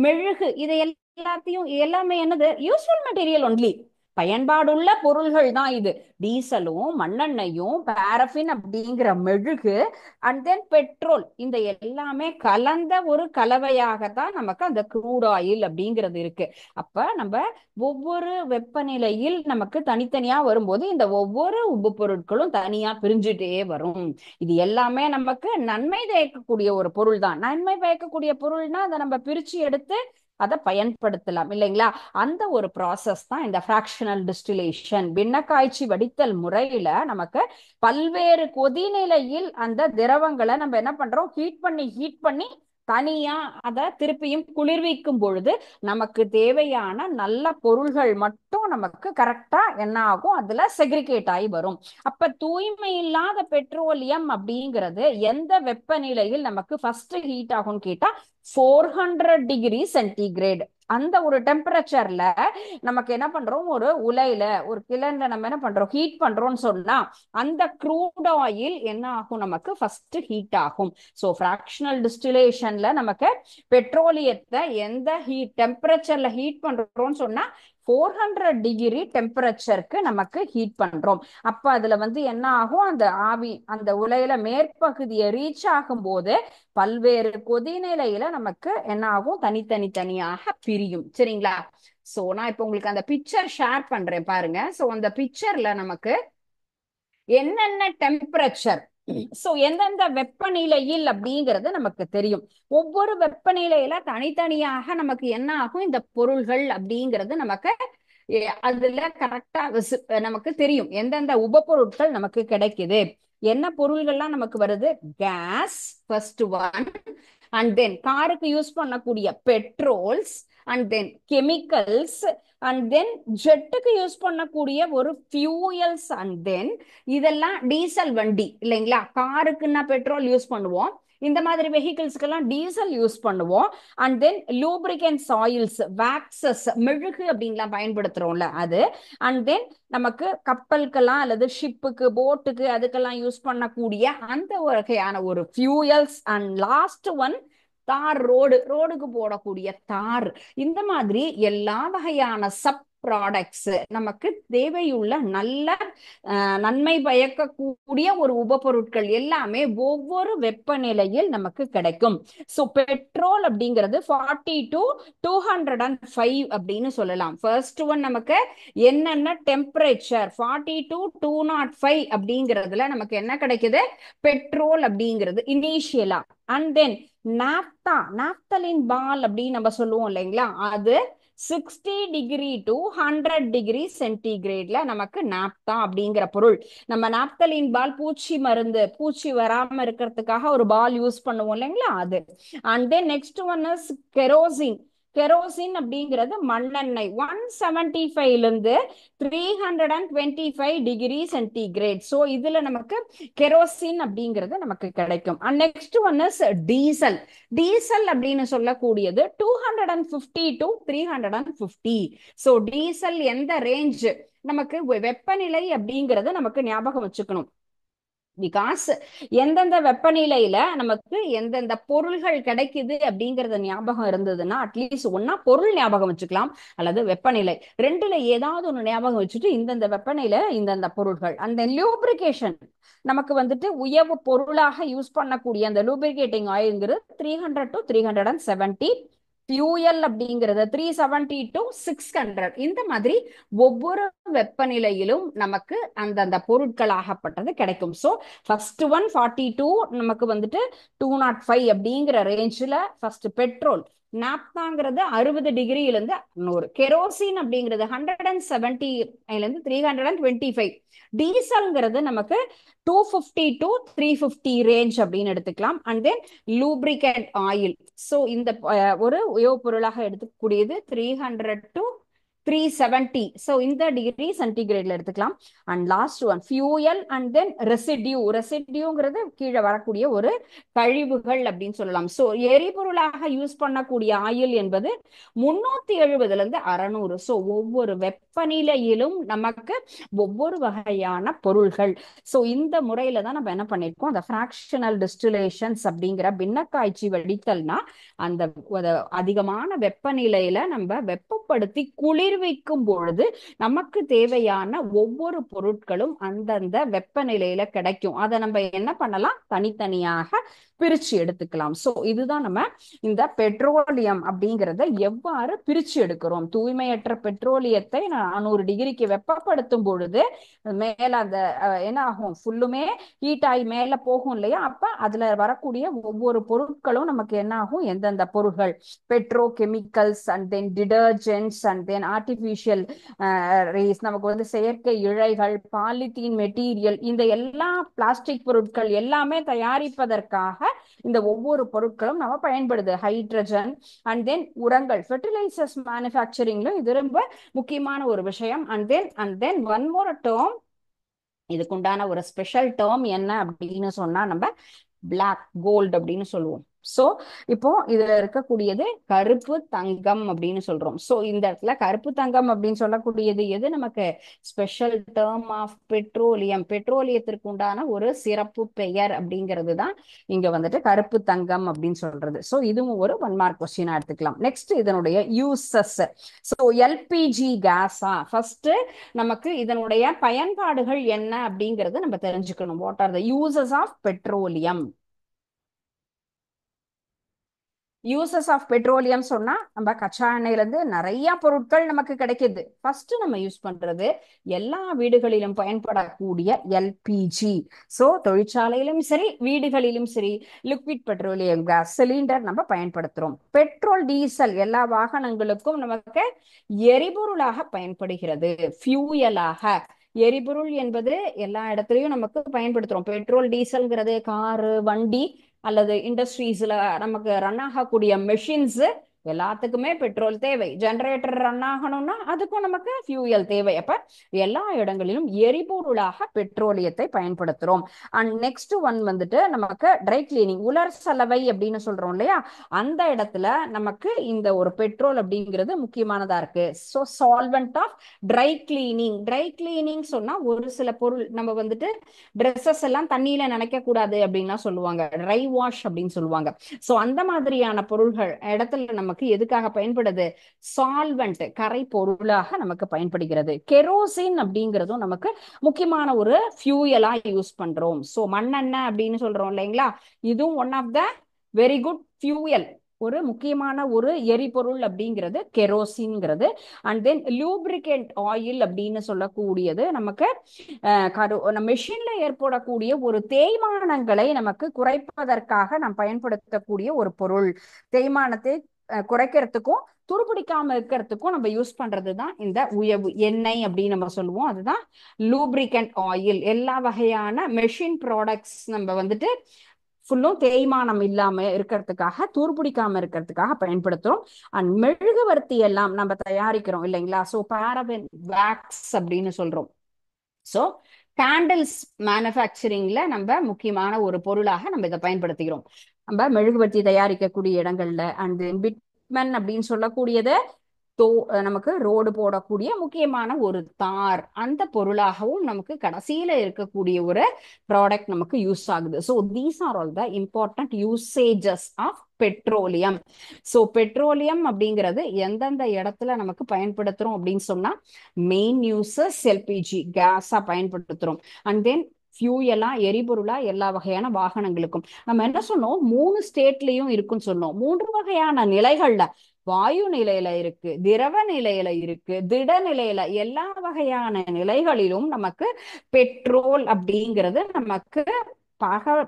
மெழுகு, இதை எல்லாத்தையும் எல்லாமே என்னது? யூஸ்ஃபுல் மெட்டீரியல் ஒன்லி, பயன்பாடுள்ள பொருள்கள் தான் இது. டீசலும் மண்ணெண்ணையும் பாரஃபின் அப்படிங்கிற மெழுகு அண்ட் தென் பெட்ரோல், இந்த எல்லாமே கலந்த ஒரு கலவையாகத்தான் நமக்கு அந்த க்ரூட் ஆயில் அப்படிங்கிறது இருக்கு. அப்ப நம்ம ஒவ்வொரு வெப்பநிலையில் நமக்கு தனித்தனியா வரும்போது இந்த ஒவ்வொரு உப்பு பொருட்களும் தனியா பிரிஞ்சுட்டே வரும். இது எல்லாமே நமக்கு நன்மை பயக்கக்கூடிய ஒரு பொருள் தான். நன்மை பயக்கக்கூடிய பொருள்னா அதை நம்ம பிரிச்சு எடுத்து அதை பயன்படுத்தலாம் இல்லைங்களா? அந்த ஒரு ப்ராசஸ் தான் இந்த ஃப்ராக்ஷனல் டிஸ்டிலேஷன். பின்ன காய்ச்சி வடித்தல் முறையில நமக்கு பல்வேறு கொதிநிலையில் அந்த திரவங்களை நம்ம என்ன பண்றோம்? ஹீட் பண்ணி தனியா அதை திருப்பியும் குளிர்விக்கும் பொழுது நமக்கு தேவையான நல்ல பொருள்கள் மட்டும் நமக்கு கரெக்டா என்ன ஆகும்? அதுல செக்ரிகேட் ஆகி வரும். அப்ப தூய்மை இல்லாத பெட்ரோலியம் அப்படிங்கிறது எந்த வெப்பநிலையில் நமக்கு ஃபர்ஸ்ட் ஹீட் ஆகும்னு கேட்டா 400 டிகிரி சென்டிகிரேட். அந்த ஒரு டெம்பரேச்சர்ல நமக்கு என்ன பண்றோம்? ஒரு உலையில ஒரு கிளன்ல நம்ம என்ன பண்றோம்? ஹீட் பண்றோம்னு சொன்னா அந்த க்ரூட் ஆயில் என்ன ஆகும்? நமக்கு ஃபர்ஸ்ட் ஹீட் ஆகும். சோ ஃப்ராக்ஷனல் டிஸ்டிலேஷன்ல நமக்கு பெட்ரோலியத்தை எந்த ஹீட் டெம்பரேச்சர்ல ஹீட் பண்றோம்னு சொன்னா 400 டிகிரி டெம்பரேச்சருக்கு நமக்கு ஹீட் பண்றோம். அப்ப அதுல வந்து என்ன ஆகும், அந்த ஆவி அந்த உலையில மேற்பகுதியை ரீச் ஆகும் போது பல்வேறு கொதிநிலையில நமக்கு என்ன ஆகும், தனித்தனி தனியாக பிரியும். சரிங்களா? சோ நான் இப்ப உங்களுக்கு அந்த பிக்சர் ஷேர் பண்றேன் பாருங்க. சோ அந்த பிக்சர்ல நமக்கு என்னென்ன டெம்பரேச்சர், சோ எந்தெந்த வெப்பநிலையில் அப்படிங்கிறது நமக்கு தெரியும். ஒவ்வொரு வெப்பநிலையில தனித்தனியாக நமக்கு என்ன ஆகும், இந்த பொருள்கள் அப்படிங்கிறது நமக்கு அதுல கரெக்டா நமக்கு தெரியும் எந்தெந்த உபபொருட்கள் நமக்கு கிடைக்குது, என்ன பொருள்கள்லாம் நமக்கு வருது. Gas first one, and then காருக்கு யூஸ் பண்ணக்கூடிய petrols, and then chemicals, and then ஜெட்டுக்கு யூஸ் பண்ணக்கூடிய ஒரு ஃபியூயல்ஸ், அண்ட் தென் இதெல்லாம் டீசல் வண்டி இல்லைங்களா. காருக்குன்னா பெட்ரோல் யூஸ் பண்ணுவோம், இந்த மாதிரி வெஹிக்கிள்ஸ்க்கெல்லாம் டீசல் யூஸ் பண்ணுவோம். அண்ட் தென் லூப்ரிகன்ஸ் ஆயில்ஸ், வேக்சஸ், மெழுகு அப்படின்லாம் பயன்படுத்துறோம்ல அது. அண்ட் தென் நமக்கு கப்பலுக்கெல்லாம் அல்லது ஷிப்புக்கு போட்டுக்கு அதுக்கெல்லாம் யூஸ் பண்ணக்கூடிய அந்த வகையான ஒரு ஃபியூயல்ஸ். அண்ட் லாஸ்ட் ஒன் தார், ரோடுக்கு போடக்கூடிய தார். இந்த மாதிரி எல்லா வகையான சப் ப்ராடக்ட்ஸ் நமக்கு தேவையுள்ள நல்ல நன்மை பயக்கக்கூடிய ஒரு உபபொருட்கள் எல்லாமே ஒவ்வொரு வெப்பநிலையில் நமக்கு கிடைக்கும். ஸோ பெட்ரோல் அப்படிங்கிறது 40 to 205 அப்படின்னு சொல்லலாம். ஃபர்ஸ்ட் ஒன் நமக்கு என்னென்ன டெம்பரேச்சர் 40 to 205 அப்படிங்கிறதுல நமக்கு என்ன கிடைக்குது, பெட்ரோல் அப்படிங்கிறது இனிஷியலா. அண்ட் தென் நாப்தலின் பால் அப்படின்னு நம்ம சொல்லுவோம் இல்லைங்களா, அது 60 டிகிரி to 100 டிகிரி சென்டிகிரேட்ல நமக்கு நாப்தா அப்படிங்கிற பொருள். நம்ம நாப்தலின் பால் பூச்சி மருந்து, பூச்சி வராம இருக்கிறதுக்காக ஒரு பால் யூஸ் பண்ணுவோம் இல்லைங்களா அது. And then next one is kerosene. Kerosene அப்படிங்கிறது மண்ணெண்ணெய். 175ல இருந்து 325 டிகிரி சென்டிகிரேட். ஸோ இதுல நமக்கு கெரோசின் அப்படிங்கிறது நமக்கு கிடைக்கும். And next one is diesel. Diesel அப்படின்னு சொல்லக்கூடியது 250 to 350. ஸோ டீசல் எந்த ரேஞ்ச் நமக்கு வெப்பநிலை அப்படிங்கறது நமக்கு ஞாபகம் வச்சுக்கணும். பிகாஸ் எந்தெந்த வெப்பநிலையில நமக்கு எந்தெந்த பொருள்கள் கிடைக்குது அப்படிங்கறது ஞாபகம் இருந்ததுன்னா அட்லீஸ்ட் ஒன்னா பொருள் ஞாபகம் வச்சுக்கலாம், அல்லது வெப்பநிலை ரெண்டுல ஏதாவது ஒண்ணு ஞாபகம் வச்சுட்டு இந்தந்த வெப்பநிலை இந்தந்த பொருள்கள். அந்த லூப்ரிகேஷன் நமக்கு வந்துட்டு உயவு பொருளாக யூஸ் பண்ணக்கூடிய அந்த லூப்ரிகேட்டிங் ஆயில்ங்கிறது 300 to 370. ஃபியூயல் அப்படிங்கிறது 370 to 600. இந்த மாதிரி ஒவ்வொரு வெப்பநிலையிலும் நமக்கு அந்தந்த பொருட்களாகப்பட்டது கிடைக்கும். ஸோ ஃபர்ஸ்ட் ஒன் 42 நமக்கு வந்துட்டு 205 அப்படிங்கிற ரேஞ்சில் ஃபர்ஸ்ட் பெட்ரோல். நாப்தாங்கிறது 60 டிகிரியிலிருந்து 100. கெரோசின் அப்படிங்கிறது 170ல இருந்து 325. டீசல்ங்கிறது நமக்கு 250 to 350 ரேஞ்ச் அப்படின்னு எடுத்துக்கலாம். And then lubricant oil. So இந்த ஒரு உயவு பொருளாக எடுத்துக்கூடியது 300 to 370. ஸோ இந்த டிகிரி சென்டிகிரேட்ல எடுத்துக்கலாம். And last one fuel, and then ரெசிடியூங்கிறது கீழே வரக்கூடிய ஒரு கழிவுகள் அப்படின்னு சொல்லலாம். ஸோ எரிபொருளாக யூஸ் பண்ணக்கூடிய ஆயில் என்பது 370ல இருந்து 600. ஸோ ஒவ்வொரு வெப்பநிலையிலும் நமக்கு ஒவ்வொரு வகையான பொருள்கள். ஸோ இந்த முறையில தான் நம்ம என்ன பண்ணிருக்கோம், அந்த ஃபிராக்ஷனல் டிஸ்டிலேஷன்ஸ் அப்படிங்கிற பின்னக்காய்ச்சி வடித்தல்னா அந்த அதிகமான வெப்பநிலையில நம்ம வெப்பப்படுத்தி குளிர்விக்கும் பொழுது நமக்கு தேவையான ஒவ்வொரு பொருட்களும் அந்தந்த வெப்பநிலையில கிடைக்கும். அதை நம்ம என்ன பண்ணலாம், தனித்தனியாக பிரிச்சு எடுத்துக்கலாம். சோ இதுதான் நம்ம இந்த பெட்ரோலியம் அப்படிங்கறத எவ்வாறு பிரிச்சு எடுக்கிறோம். தூய்மையற்ற பெட்ரோலியத்தை 400 டிகிரிக்கு வெப்பப்படுத்தும் பொழுது மேல அந்த என்ன ஆகும், ஃபுல்லுமே ஹீட் ஆகி மேல போகும் இல்லையா. அப்ப அதுல வரக்கூடிய ஒவ்வொரு பொருட்களும் நமக்கு என்ன ஆகும், எந்தெந்த பொருட்கள் petrochemicals, and then detergents, and then artificial rays, நமக்கு வந்து செயற்கை இழைகள், பாலித்தீன் மெட்டீரியல், இந்த எல்லா பிளாஸ்டிக் பொருட்கள் எல்லாமே தயாரிப்பதற்காக இந்த ஒவ்வொரு பொருட்களும் நம்ம பயன்படுது. ஹைட்ரஜன், அண்ட் தென் உரங்கள், ஃபெர்டிலைசர்ஸ் மேனுஃபேக்சரிங்ல இது ரொம்ப முக்கியமான ஒரு விஷயம். And then one more term, இதுக்குண்டான ஒரு ஸ்பெஷல் டேர்ம் என்ன அப்படின்னு சொன்னா நம்ம பிளாக் கோல்டு அப்படின்னு சொல்லுவோம். சோ இப்போ இதுல இருக்கக்கூடியது கருப்பு தங்கம் அப்படின்னு சொல்றோம். சோ இந்த இடத்துல கருப்பு தங்கம் அப்படின்னு சொல்லக்கூடியது எது, நமக்கு ஸ்பெஷல் டேர்ம் ஆஃப் பெட்ரோலியம், பெட்ரோலியத்திற்கு உண்டான ஒரு சிறப்பு பெயர் அப்படிங்கிறது தான் இங்க வந்துட்டு கருப்பு தங்கம் அப்படின்னு சொல்றது. சோ இதுவும் ஒரு 1 மார்க் கொஸ்டினா எடுத்துக்கலாம். நெக்ஸ்ட் இதனுடைய யூசஸ். சோ எல்பிஜி கேஸா, ஃபர்ஸ்ட் நமக்கு இதனுடைய பயன்பாடுகள் என்ன அப்படிங்கறது நம்ம தெரிஞ்சுக்கணும். What are the uses of petroleum? Uses of petroleum சொன்னா நம்ம கச்சா எண்ணெயில இருந்து நிறைய பொருட்கள் நமக்கு கிடைக்குது. ஃபர்ஸ்ட் நம்ம யூஸ் பண்றது எல்லா வீடுகளிலும் பயன்படக்கூடிய எல்பிஜி. சோ தொழிற்சாலையிலும் சரி வீடுகளிலும் சரி லிக்விட் பெட்ரோலியம் கேஸ் சிலிண்டர் நம்ம பயன்படுத்துறோம். பெட்ரோல் டீசல் எல்லா வாகனங்களுக்கும் நமக்கு எரிபொருளாக பயன்படுகிறது, ஃபியூயலாக. எரிபொருள் என்பது எல்லா இடத்துலயும் நமக்கு பயன்படுத்துறோம். பெட்ரோல் டீசல்ங்கிறது காரு வண்டி அல்லது இண்டஸ்ட்ரீஸ்ல நமக்கு ரன் ஆகக்கூடிய மெஷின்ஸ் எல்லாத்துக்குமே பெட்ரோல் தேவை. ஜெனரேட்டர் ரன் ஆகணும்னா அதுக்கும் நமக்கு ஃபியூயல் தேவை. அப்ப எல்லா இடங்களிலும் எரிபொருளாக பெட்ரோலியத்தை பயன்படுத்துறோம். அண்ட் நெக்ஸ்ட் ஒன் வந்துட்டு நமக்கு ட்ரை கிளீனிங், உலர் சலவை அப்படின்னு சொல்றோம் இல்லையா, அந்த இடத்துல நமக்கு இந்த ஒரு பெட்ரோல் அப்படிங்கிறது முக்கியமானதா இருக்கு. So solvent of dry cleaning. Dry cleaning சொன்னா ஒரு சில பொருள் நம்ம வந்துட்டு ட்ரெஸ்ஸஸ் எல்லாம் தண்ணியில நினைக்க கூடாது அப்படின்லாம் சொல்லுவாங்க, ட்ரை வாஷ் அப்படின்னு சொல்லுவாங்க. சோ அந்த மாதிரியான பொருள்கள் இடத்துல நமக்கு எதுக்காக பயன்படுது, சால்வெண்ட் கரை பொருளாக நமக்கு பயன்படுகிறது. கெரோசின் அப்படிங்கிறதும் நமக்கு முக்கியமான ஒரு ஃபியூயலா யூஸ் பண்றோம். சோ மண்ணெண்ணெய் அப்படின்னு சொல்றோம் இல்லைங்களா, இதுவும் one of the very good fuel, ஒரு முக்கியமான ஒரு எரிபொருள் அப்படிங்கிறது கெரோசின்ங்கிறது. அண்ட் தென் லூப்ரிகன்ட் ஆயில் அப்படின்னு சொல்லக்கூடியது நமக்கு மெஷின்ல ஏற்படக்கூடிய ஒரு தேய்மானங்களை நமக்கு குறைப்பதற்காக நாம் பயன்படுத்தக்கூடிய ஒரு பொருள். தேய்மானத்தை குறைக்கிறதுக்கும் துருபிடிக்காம இருக்கிறதுக்கும் நம்ம யூஸ் பண்றதுதான் இந்த உயவு எண்ணெய் அப்படின்னு நம்ம சொல்லுவோம். அதுதான் லூப்ரிகன்ட் ஆயில். எல்லா வகையான மெஷின் ப்ராடக்ட்ஸ் நம்ம வந்துட்டு ஃபுல்லும் தேய்மானம் இல்லாம இருக்கிறதுக்காக, துருபிடிக்காம இருக்கிறதுக்காக பயன்படுத்துறோம். அண்ட் மெழுகுவர்த்தி எல்லாம் நம்ம தயாரிக்கிறோம் இல்லைங்களா, சோ பாரபென் வேக்ஸ் அப்படின்னு சொல்றோம். சோ கேண்டில்ஸ் மேனுஃபேக்சரிங்ல நம்ம முக்கியமான ஒரு பொருளாக நம்ம இதை பயன்படுத்துகிறோம். நம்ம மெழுகுவர்த்தி தயாரிக்கக்கூடிய இடங்கள்ல. அண்ட் பிட்மன் அப்படின்னு சொல்லக்கூடியது தோ நமக்கு ரோடு போடக்கூடிய முக்கியமான ஒரு தார், அந்த பொருளாகவும் நமக்கு கடைசியில இருக்கக்கூடிய ஒரு ப்ராடக்ட் நமக்கு யூஸ் ஆகுது. So these are all the important usages of petroleum. So petroleum அப்படிங்கிறது எந்தெந்த இடத்துல நமக்கு பயன்படுத்துறோம் அப்படின்னு சொன்னா, மெயின் யூசஸ் எல்பிஜி கேஸா பயன்படுத்துறோம். அண்ட் தென் ஃபியூயலா எரிபொருளா எல்லா வகையான வாகனங்களுக்கும். நம்ம என்ன சொன்னோம், 3 ஸ்டேட்லயும் இருக்குன்னு சொன்னோம். 3 வகையான நிலைகள்ல, வாயு நிலையில இருக்கு, திரவ நிலையில இருக்கு, திட நிலையில, எல்லா வகையான நிலைகளிலும் நமக்கு பெட்ரோல் அப்படிங்கிறது நமக்கு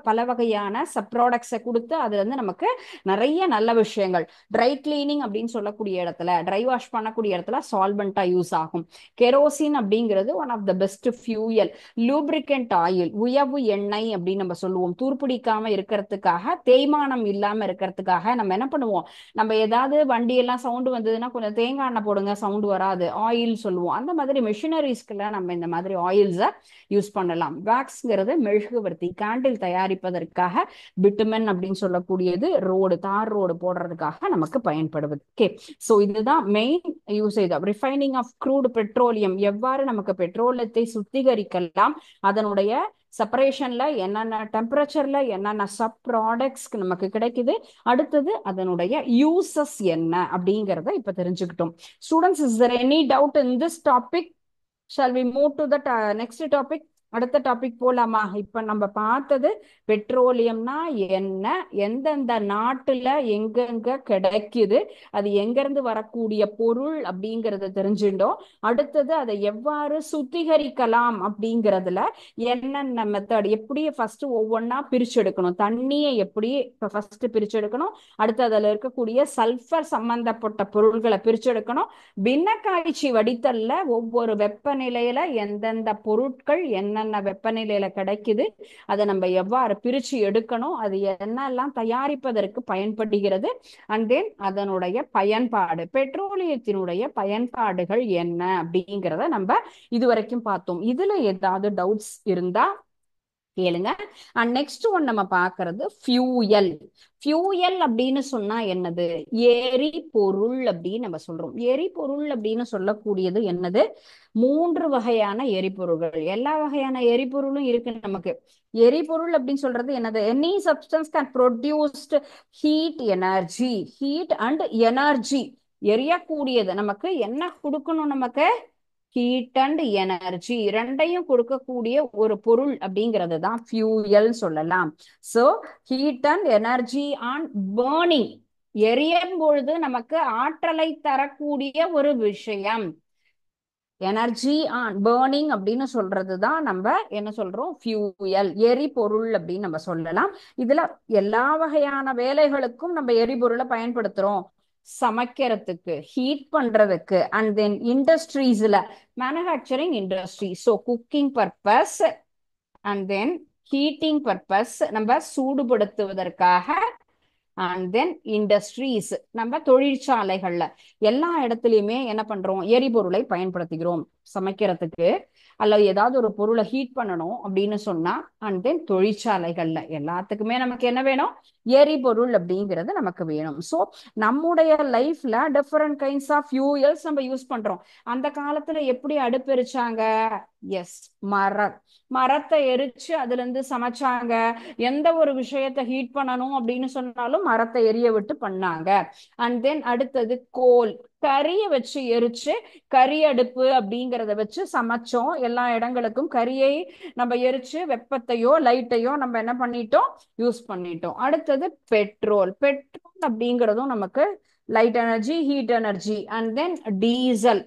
பல வகையான சப் ப்ராடக்ட்ஸை கொடுத்து அதுல இருந்து நமக்கு நிறைய நல்ல விஷயங்கள். ட்ரை கிளீனிங் அப்படின்னு சொல்லக்கூடிய இடத்துல, ட்ரை வாஷ் பண்ணக்கூடிய இடத்துல சால்வெண்டா யூஸ் ஆகும். கெரோசின் அப்படிங்கிறது one of the best fuel. Lubricant oil உயவு எண்ணெய் அப்படின்னு நம்ம சொல்லுவோம். தூர்பிடிக்காம இருக்கிறதுக்காக, தேய்மானம் இல்லாம இருக்கிறதுக்காக நம்ம என்ன பண்ணுவோம், நம்ம ஏதாவது வண்டி எல்லாம் சவுண்டு வந்ததுன்னா கொஞ்சம் தேங்காய் எண்ணெய் போடுங்க, சவுண்டு வராது, ஆயில் சொல்லுவோம். அந்த மாதிரி மிஷினரிஸ்க்குள்ள நம்ம இந்த மாதிரி ஆயில்ஸை யூஸ் பண்ணலாம். வேக்ஸ்ங்கிறது மெழுகுவர்த்தி, கேண்டில் தயாரிப்பதற்காக. பிட்டுமென் அப்படின்னு சொல்லக்கூடியது ரோடு, தார் ரோடு போடுறதுக்காக நமக்கு பயன்படுவது. ஓகே, சோ இதுதான் main usage. Refining of crude petroleum, எவ்வாறு நமக்கு பெட்ரோலியத்தை சுத்திகரிக்கலாம், அதனுடைய செப்பரேஷன்ல என்னென்ன டெம்பரேச்சர்ல என்னென்ன சப் ப்ராடக்ட்ஸ் நமக்கு கிடைக்குது, அடுத்தது அதனுடைய யூசஸ் என்ன அப்படிங்கறத இப்ப தெரிஞ்சுக்கிட்டோம். Students, is there any doubt in this topic? Shall we move to the next topic? அடுத்த டாபிக் போலாமா? இப்ப நம்ம பார்த்தது பெட்ரோலியம்னா என்ன, எந்தெந்த நாட்டுல எங்கெங்க கிடைக்குது, அது எங்க இருந்து வரக்கூடிய பொருள் அப்படிங்கறத தெரிஞ்சுட்டோம். அடுத்தது அதை எவ்வாறு சுத்திகரிக்கலாம் அப்படிங்கறதுல என்னென்ன மெத்தட், எப்படி ஃபர்ஸ்ட் ஒவ்வொன்னா பிரிச்செடுக்கணும், தண்ணியை எப்படி ஃபர்ஸ்ட் பிரிச்செடுக்கணும், அடுத்து அதுல இருக்கக்கூடிய சல்ஃபர் சம்பந்தப்பட்ட பொருள்களை பிரிச்செடுக்கணும், பின்னக்காய்ச்சி வடித்தல்ல ஒவ்வொரு வெப்பநிலையில எந்தெந்த பொருட்கள் என்னென்ன வெப்பநிலையில கிடைக்குது, அதை நம்ம எவ்வாறு பிரிச்சு எடுக்கணும், அது என்னெல்லாம் தயாரிப்பதற்கு பயன்படுகிறது, அண்ட் தென் அதனுடைய பயன்பாடு, பெட்ரோலியத்தினுடைய பயன்பாடுகள் என்ன அப்படிங்கிறத நம்ம இதுவரைக்கும் பார்த்தோம். இதுல ஏதாவது டவுட்ஸ் இருந்தா கேளுங்க. அண்ட் நெக்ஸ்ட் ஒன் நம்ம பார்க்கிறது ஃபியூயல். ஃபியூயல் அப்படின்னு சொன்னா என்னது? எரிபொருள் அப்படின்னு நம்ம சொல்றோம். எரிபொருள் அப்படின்னு சொல்லக்கூடியது என்னது? மூன்று வகையான எரிபொருள்கள். எல்லா வகையான எரிபொருளும் இருக்கு நமக்கு. எரிபொருள் அப்படின்னு சொல்றது என்னது? Any substance can produced heat energy. Heat and energy, எரியக்கூடியது. நமக்கு என்ன கொடுக்கணும்? நமக்கு ஹீட் அண்ட் எனர்ஜி ரெண்டையும் கொடுக்கக்கூடிய ஒரு பொருள் அப்படிங்கிறது தான் ஃபியூயல் சொல்லலாம். So heat and energy on burning, எரியும் பொழுது நமக்கு ஆற்றலை தரக்கூடிய ஒரு விஷயம். எனர்ஜி ஆன் பேர்னிங் அப்படின்னு சொல்றதுதான் நம்ம என்ன சொல்றோம்? ஃபியூயல், எரிபொருள் அப்படின்னு நம்ம சொல்லலாம். இதுல எல்லா வகையான வேலைகளுக்கும் நம்ம எரிபொருளை பயன்படுத்துறோம். சமைக்கிறதுக்கு, ஹீட் பண்றதுக்கு, அண்ட் தென் இண்டஸ்ட்ரீஸ்ல, manufacturing industry, so cooking purpose and then heating purpose, நம்ம சூடுபடுத்துவதற்காக, அண்ட் தென் இண்டஸ்ட்ரீஸ், நம்ம தொழிற்சாலைகள்ல எல்லா இடத்துலயுமே என்ன பண்றோம்? எரிபொருளை பயன்படுத்துகிறோம். சமைக்கிறதுக்கு அல்லது ஏதாவது ஒரு பொருளை ஹீட் பண்ணணும் அப்படின்னு சொன்னா, அண்ட் தென் தொழிற்சாலைகள்ல எல்லாத்துக்குமே நமக்கு என்ன வேணும்? எரிபொருள் அப்படிங்கிறது நமக்கு வேணும். ஸோ நம்முடைய லைஃப்ல டிஃபரெண்ட் கைண்ட்ஸ் ஆஃப் ஃபியூயல்ஸ் நம்ம யூஸ் பண்றோம். அந்த காலத்துல எப்படி அடுப்பு எரிச்சாங்க? எஸ், மரத்தை எரிச்சு அதுல இருந்து சமைச்சாங்க. எந்த ஒரு விஷயத்த ஹீட் பண்ணணும் அப்படின்னு சொன்னாலும் மரத்தை எரிய விட்டு பண்ணாங்க. அண்ட் தென் அடுத்தது கோல், கரிய வச்சு எரிச்சு, கரி அடுப்பு அப்படிங்கிறத வச்சு சமைச்சோம். எல்லா இடங்களுக்கும் கரியை நம்ம எரிச்சு வெப்பத்தையோ லைட்டையோ நம்ம என்ன பண்ணிட்டோம்? யூஸ் பண்ணிட்டோம். அடுத்தது பெட்ரோல். பெட்ரோல் அப்படிங்கிறதும் நமக்கு light energy, heat energy, and then diesel,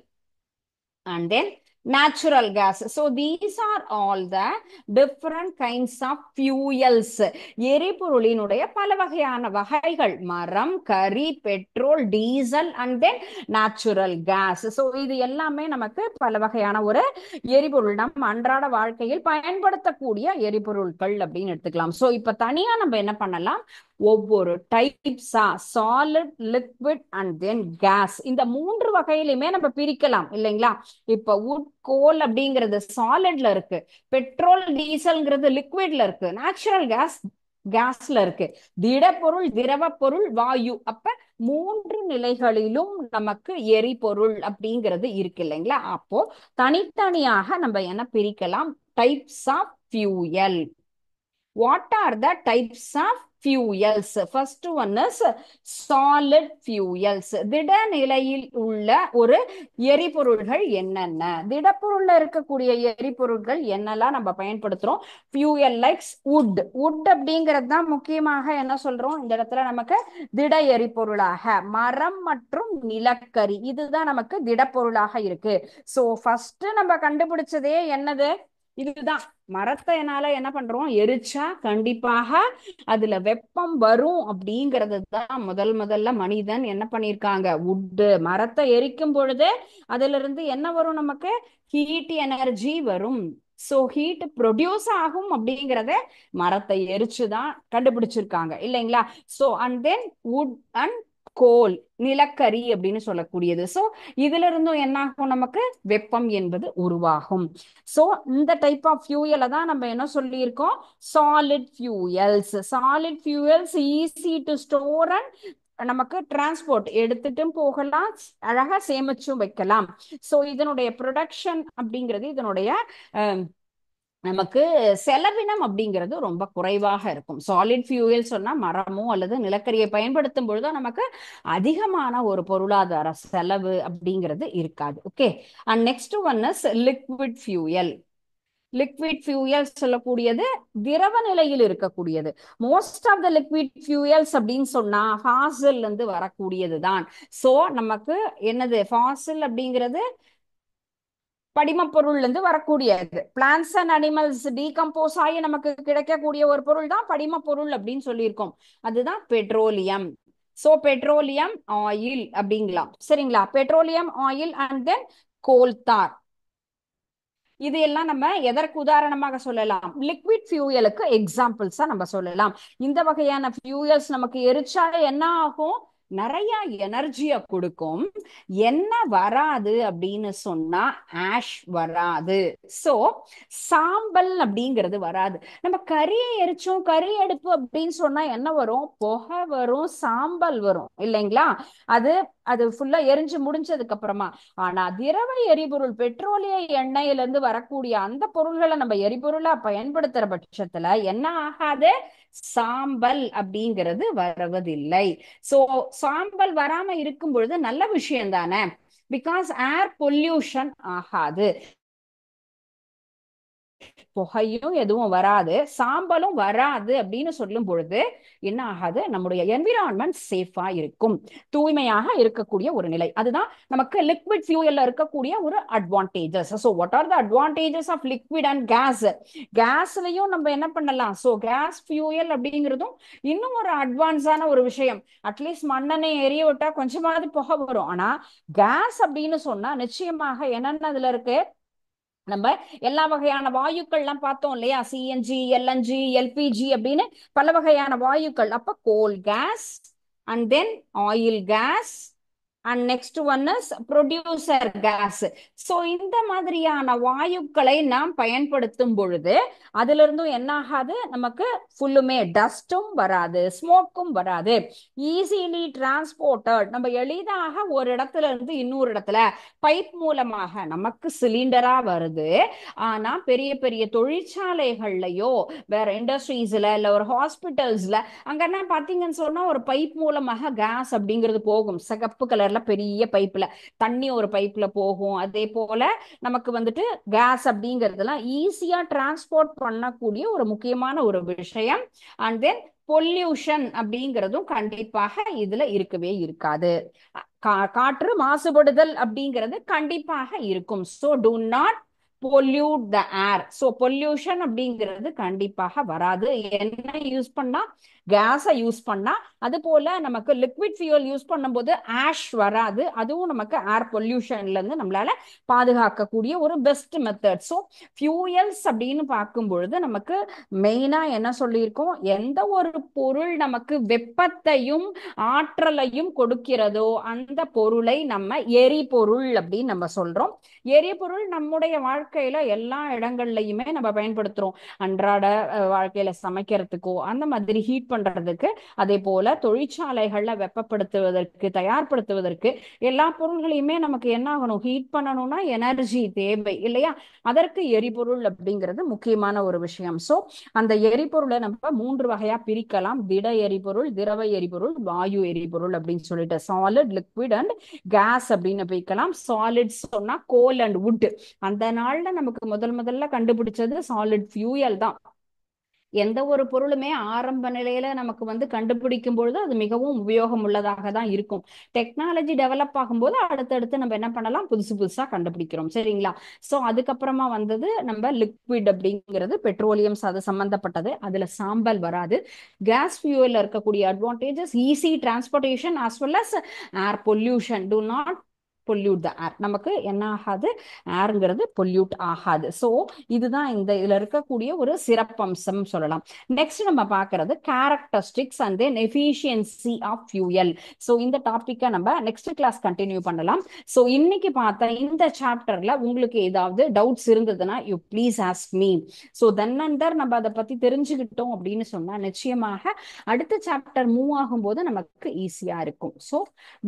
and then natural gas. So these are all the different kinds of fuels. எரிபொருளினுடைய பல வகையான வகைகள்: மரம், கரி, petrol, diesel, and then natural gas. So இது எல்லாமே நமக்கு பல வகையான ஒரு எரிபொருள், நம்ம அன்றாட வாழ்க்கையில் பயன்படுத்தக்கூடிய எரிபொருட்கள் அப்படின்னு எடுத்துக்கலாம். ஸோ இப்ப தனியா நம்ம என்ன பண்ணலாம்? ஒவ்வொரு டைப்ஸா, solid, liquid, and then gas, இந்த மூன்று வகையிலுமே நம்ம பிரிக்கலாம் இல்லைங்களா? இப்ப உட், கோல் அப்படிங்கிறது சாலிட்ல இருக்கு, பெட்ரோல், டீசல்ங்கிறது லிக்விட்ல இருக்கு, நேச்சுரல் கேஸ் கேஸ்ல இருக்கு, திடப்பொருள், திரவ பொருள், வாயு. அப்ப மூன்று நிலைகளிலும் நமக்கு எரிபொருள் அப்படிங்கிறது இருக்கு இல்லைங்களா? அப்போ தனித்தனியாக நம்ம என்ன பிரிக்கலாம்? Types of fuel. What are the types of fuels? First one is solid fuels. திட நிலையில் உள்ள ஒரு எரிபொருள்கள் என்னென்ன? திடப்பொருள்ல இருக்கக்கூடிய எரிபொருள்கள் என்னெல்லாம் நம்ம பயன்படுத்துறோம்? fuel like wood. wood அப்படிங்கிறது தான் முக்கியமாக என்ன சொல்றோம் இந்த இடத்துல? நமக்கு திட எரிபொருளாக மரம் மற்றும் நிலக்கரி, இதுதான் நமக்கு திடப்பொருளாக இருக்கு. சோ ஃபர்ஸ்ட் நம்ம கண்டுபிடிச்சதே என்னது? இதுதான். மரத்தை என்னால என்ன பண்றோம்? எரிச்சா கண்டிப்பாக அதுல வெப்பம் வரும் அப்படிங்கிறது தான் முதல்ல மனிதன் என்ன பண்ணிருக்காங்க? உட்டு, மரத்தை எரிக்கும் பொழுது அதுல இருந்து என்ன வரும்? நமக்கு ஹீட் எனர்ஜி வரும். சோ ஹீட் ப்ரொடியூஸ் ஆகும் அப்படிங்கிறத மரத்தை எரிச்சுதான் கண்டுபிடிச்சிருக்காங்க இல்லைங்களா? So and then wood and coal, நிலக்கரி அப்படின்னு சொல்லக்கூடியது. சோ இதுல இருந்தும் என்ன ஆகும்? நமக்கு வெப்பம் என்பது உருவாகும். சோ இந்த டைப் ஆஃப் ஃபியூயலை தான் நம்ம என்ன சொல்லியிருக்கோம்? Solid fuels. Solid fuels easy to store and நமக்கு டிரான்ஸ்போர்ட் எடுத்துட்டும் போகலாம், அழகா சேமிச்சும் வைக்கலாம். சோ இதனுடைய ப்ரொடக்ஷன் அப்படிங்கிறது, இதனுடைய நமக்கு செலவினம் அப்படிங்கிறது ரொம்ப குறைவாக இருக்கும். சாலிட் ஃபியூயல் சொன்னா மரமோ அல்லது நிலக்கரியை பயன்படுத்தும் பொழுதோ நமக்கு அதிகமான ஒரு பொருளாதார செலவு அப்படிங்கிறது இருக்காது. Okay. And next one is liquid fuel. Liquid fuel சொல்லக்கூடியது திரவ நிலையில் இருக்கக்கூடியது. Most of the liquid fuels அப்படின்னு சொன்னா ஃபாசில் இருந்து வரக்கூடியது தான். சோ நமக்கு என்னது? ஃபாசில் அப்படிங்கிறது படிம பொருள்ல இருந்து வரக்கூடியது. பிளான்ஸ் அண்ட் அனிமல்ஸ் டீகம்போஸ் ஆகி நமக்கு கிடைக்கக்கூடிய ஒரு பொருள் தான் படிம பொருள் அப்படின்னு சொல்லியிருக்கோம். அதுதான் பெட்ரோலியம். சோ பெட்ரோலியம் ஆயில் அப்படிங்கலாம் சரிங்களா? பெட்ரோலியம் ஆயில் அண்ட் தென் கோல்தார், இது எல்லாம் நம்ம எதற்கு உதாரணமாக சொல்லலாம்? லிக்விட் ஃபியூயலுக்கு எக்ஸாம்பிள்ஸா நம்ம சொல்லலாம். இந்த வகையான ஃபியூயல்ஸ் நமக்கு எரிச்சா என்ன ஆகும்? நிறைய எனர்ஜிய கொடுக்கும். என்ன வராது அப்படின்னு சொன்னா ஆஷ் வராது. சோ சாம்பல் அப்படிங்கிறது வராது. நம்ம கறியை எரிச்சோம், கறி அடுப்பு அப்படின்னு சொன்னா என்ன வரும்? புகை வரும், சாம்பல் வரும் இல்லைங்களா? அது அது ஃபுல்லா எரிஞ்சு முடிஞ்சதுக்கு அப்புறமா. ஆனா திரவ எரிபொருள் பெட்ரோலிய எண்ணெயில இருந்து வரக்கூடிய அந்த பொருள்களை நம்ம எரிபொருளா பயன்படுத்துற பட்சத்துல என்ன ஆகாது? சாம்பல் அப்படிங்கிறது வருவதில்லை. சோ சாம்பல் வராம இருக்கும் பொழுது நல்ல விஷயம் தானே. பிகாஸ் ஏர் பொல்யூஷன் ஆகாது, புகையும் எதுவும் வராது, சாம்பலும் வராது அப்படின்னு சொல்லும் பொழுது என்ன ஆகாது? நம்முடைய என்விரான்மெண்ட் சேஃபா இருக்கும், தூய்மையாக இருக்கக்கூடிய ஒரு நிலை. அதுதான் நமக்கு லிக்விட் ஃபியூயல்ல இருக்கக்கூடிய ஒரு advantages. So what are the advantages of liquid and gas? கேஸ்லயும் நம்ம என்ன பண்ணலாம்? ஸோ கேஸ் ஃபியூயல் அப்படிங்கிறதும் இன்னும் ஒரு அட்வான்ஸான ஒரு விஷயம். அட்லீஸ்ட் மண்ணெண்ணெய் எரிய விட்டா கொஞ்சமாவது புகை வரும். ஆனா கேஸ் அப்படின்னு சொன்னா நிச்சயமாக என்னென்ன அதுல இருக்கு? நம்ம எல்லா வகையான வாயுக்கள் எல்லாம் பார்த்தோம் இல்லையா? சிஎன்ஜி, எல்என்ஜி, எல்பிஜி அப்படின்னு பல வகையான வாயுக்கள். அப்ப coal gas and then oil gas and next one is producer gas. So இந்த மாதிரியான வாயுக்களை நாம் பயன்படுத்தும் பொழுது அதுல இருந்தும் என்ன ஆகாது? நமக்கு ஃபுல்லுமே டஸ்டும் வராது, ஸ்மோக்கும் வராது. ஈஸிலி டிரான்ஸ்போர்ட்டட், நம்ம எளிதாக ஒரு இடத்துல இருந்து இன்னொரு இடத்துல பைப் மூலமாக நமக்கு சிலிண்டரா வருது. ஆனா பெரிய பெரிய தொழிற்சாலைகள்லயோ வேற இண்டஸ்ட்ரீஸ்ல இல்ல ஒரு ஹாஸ்பிட்டல்ஸ்ல அங்கன்னா பாத்தீங்கன்னு சொன்னா ஒரு பைப் மூலமாக கேஸ் அப்படிங்கிறது போகும். சிகப்பு கலர்ல பெரிய பைப்ல தண்ணி ஒரு பைப்ல போகும். அதே போல நமக்கு வந்துட்டு கேஸ் அப்படிங்கிறதுலாம் ஈஸியா டிரான்ஸ்போர்ட் பண்ணக்கூடிய ஒரு முக்கியமான ஒரு விஷயம். அண்ட் தென் பொல்யூஷன் அப்படிங்கிறதும் கண்டிப்பாக இதுல இருக்கவே இருக்காது. காற்று மாசுபடுதல் அப்படிங்கிறது கண்டிப்பாக இருக்கும். So to not pollute the air. So pollution அப்படிங்கிறது கண்டிப்பாக வராது. என்ன யூஸ் பண்ணா? கேஸை யூஸ் பண்ணா. அது போல நமக்கு லிக்விட் ஃபியூல் யூஸ் பண்ணும்போது ஆஷ் வராது. அதுவும் நமக்கு ஏர் பொல்யூஷன்ல இருந்து நம்மளால பாதுகாக்கக்கூடிய ஒரு பெஸ்ட் மெத்தட். ஸோ ஃபியூயல்ஸ் அப்படின்னு பார்க்கும் பொழுது நமக்கு மெயினா என்ன சொல்லியிருக்கோம்? எந்த ஒரு பொருள் நமக்கு வெப்பத்தையும் ஆற்றலையும் கொடுக்கிறதோ அந்த பொருளை நம்ம எரிபொருள் அப்படின்னு நம்ம சொல்றோம். எரிபொருள் நம்முடைய வாழ்க்கையில எல்லா இடங்கள்லயுமே நம்ம பயன்படுத்துறோம். அன்றாட வாழ்க்கையில சமைக்கிறதுக்கோ அந்த மாதிரி ஹீட் பண்றதுக்கு, அதே போல தொழிற்சாலைகள்ல வெப்பப்படுத்துவதற்கு, தயார்படுத்துவதற்கு எல்லா பொருள்களையுமே நமக்கு என்ன ஆகணும்? ஹீட் பண்ணணும்னா எனர்ஜி தேவை இல்லையா? அதற்கு எரிபொருள் அப்படிங்கிறது முக்கியமான ஒரு விஷயம். சோ அந்த எரிபொருளை நம்ம 3 வகையா பிரிக்கலாம்: திட எரிபொருள், திரவ எரிபொருள், வாயு எரிபொருள் அப்படின்னு சொல்லிட்டு சாலிட், லிக்விட் அண்ட் கேஸ் அப்படின்னு பிரிக்கலாம். சாலிட் சொன்னா கோல் அண்ட் வுட். அந்த நாள்ல நமக்கு முதல்ல கண்டுபிடிச்சது சாலிட் ஃபியூயல் தான். எந்த ஒரு பொருளுமே ஆரம்ப நிலையில நமக்கு கண்டுபிடிக்கும் பொழுது அது மிகவும் உபயோகம் உள்ளதாக தான் இருக்கும். டெக்னாலஜி டெவலப் ஆகும்போது அடுத்தடுத்து நம்ம என்ன பண்ணலாம்? புதுசு புதுசா கண்டுபிடிக்கிறோம் சரிங்களா? சோ அதுக்கப்புறமா வந்தது நம்ம லிக்விட் அப்படிங்கிறது பெட்ரோலியம், அது சம்பந்தப்பட்டது. அதுல சாம்பல் வராது. கேஸ் ஃபியூயல்ல இருக்கக்கூடிய advantages easy transportation as well as air pollution. To not pollute the air. நமக்கு என்ன ஆகாது? ஏர்ங்கிறது பொல்யூட் ஆகாது. சோ இதுதான் இதுல இருக்கக்கூடிய ஒரு சிறப்பம்சம் சொல்லலாம். நெக்ஸ்ட் நம்ம பார்க்கிறது characteristics and then efficiency of fuel. So இந்த டாபிக்கை நம்ம நெக்ஸ்ட் கிளாஸ் கண்டினியூ பண்ணலாம். சோ இன்னைக்கு பார்த்த இந்த சாப்டர்ல உங்களுக்கு ஏதாவது டவுட்ஸ் இருந்ததுன்னா you please ask me. So then and there நம்ம அதை பத்தி தெரிஞ்சுக்கிட்டோம் அப்படின்னு சொன்னா நிச்சயமாக அடுத்த சாப்டர் மூவ் ஆகும்போது நமக்கு ஈஸியா இருக்கும். சோ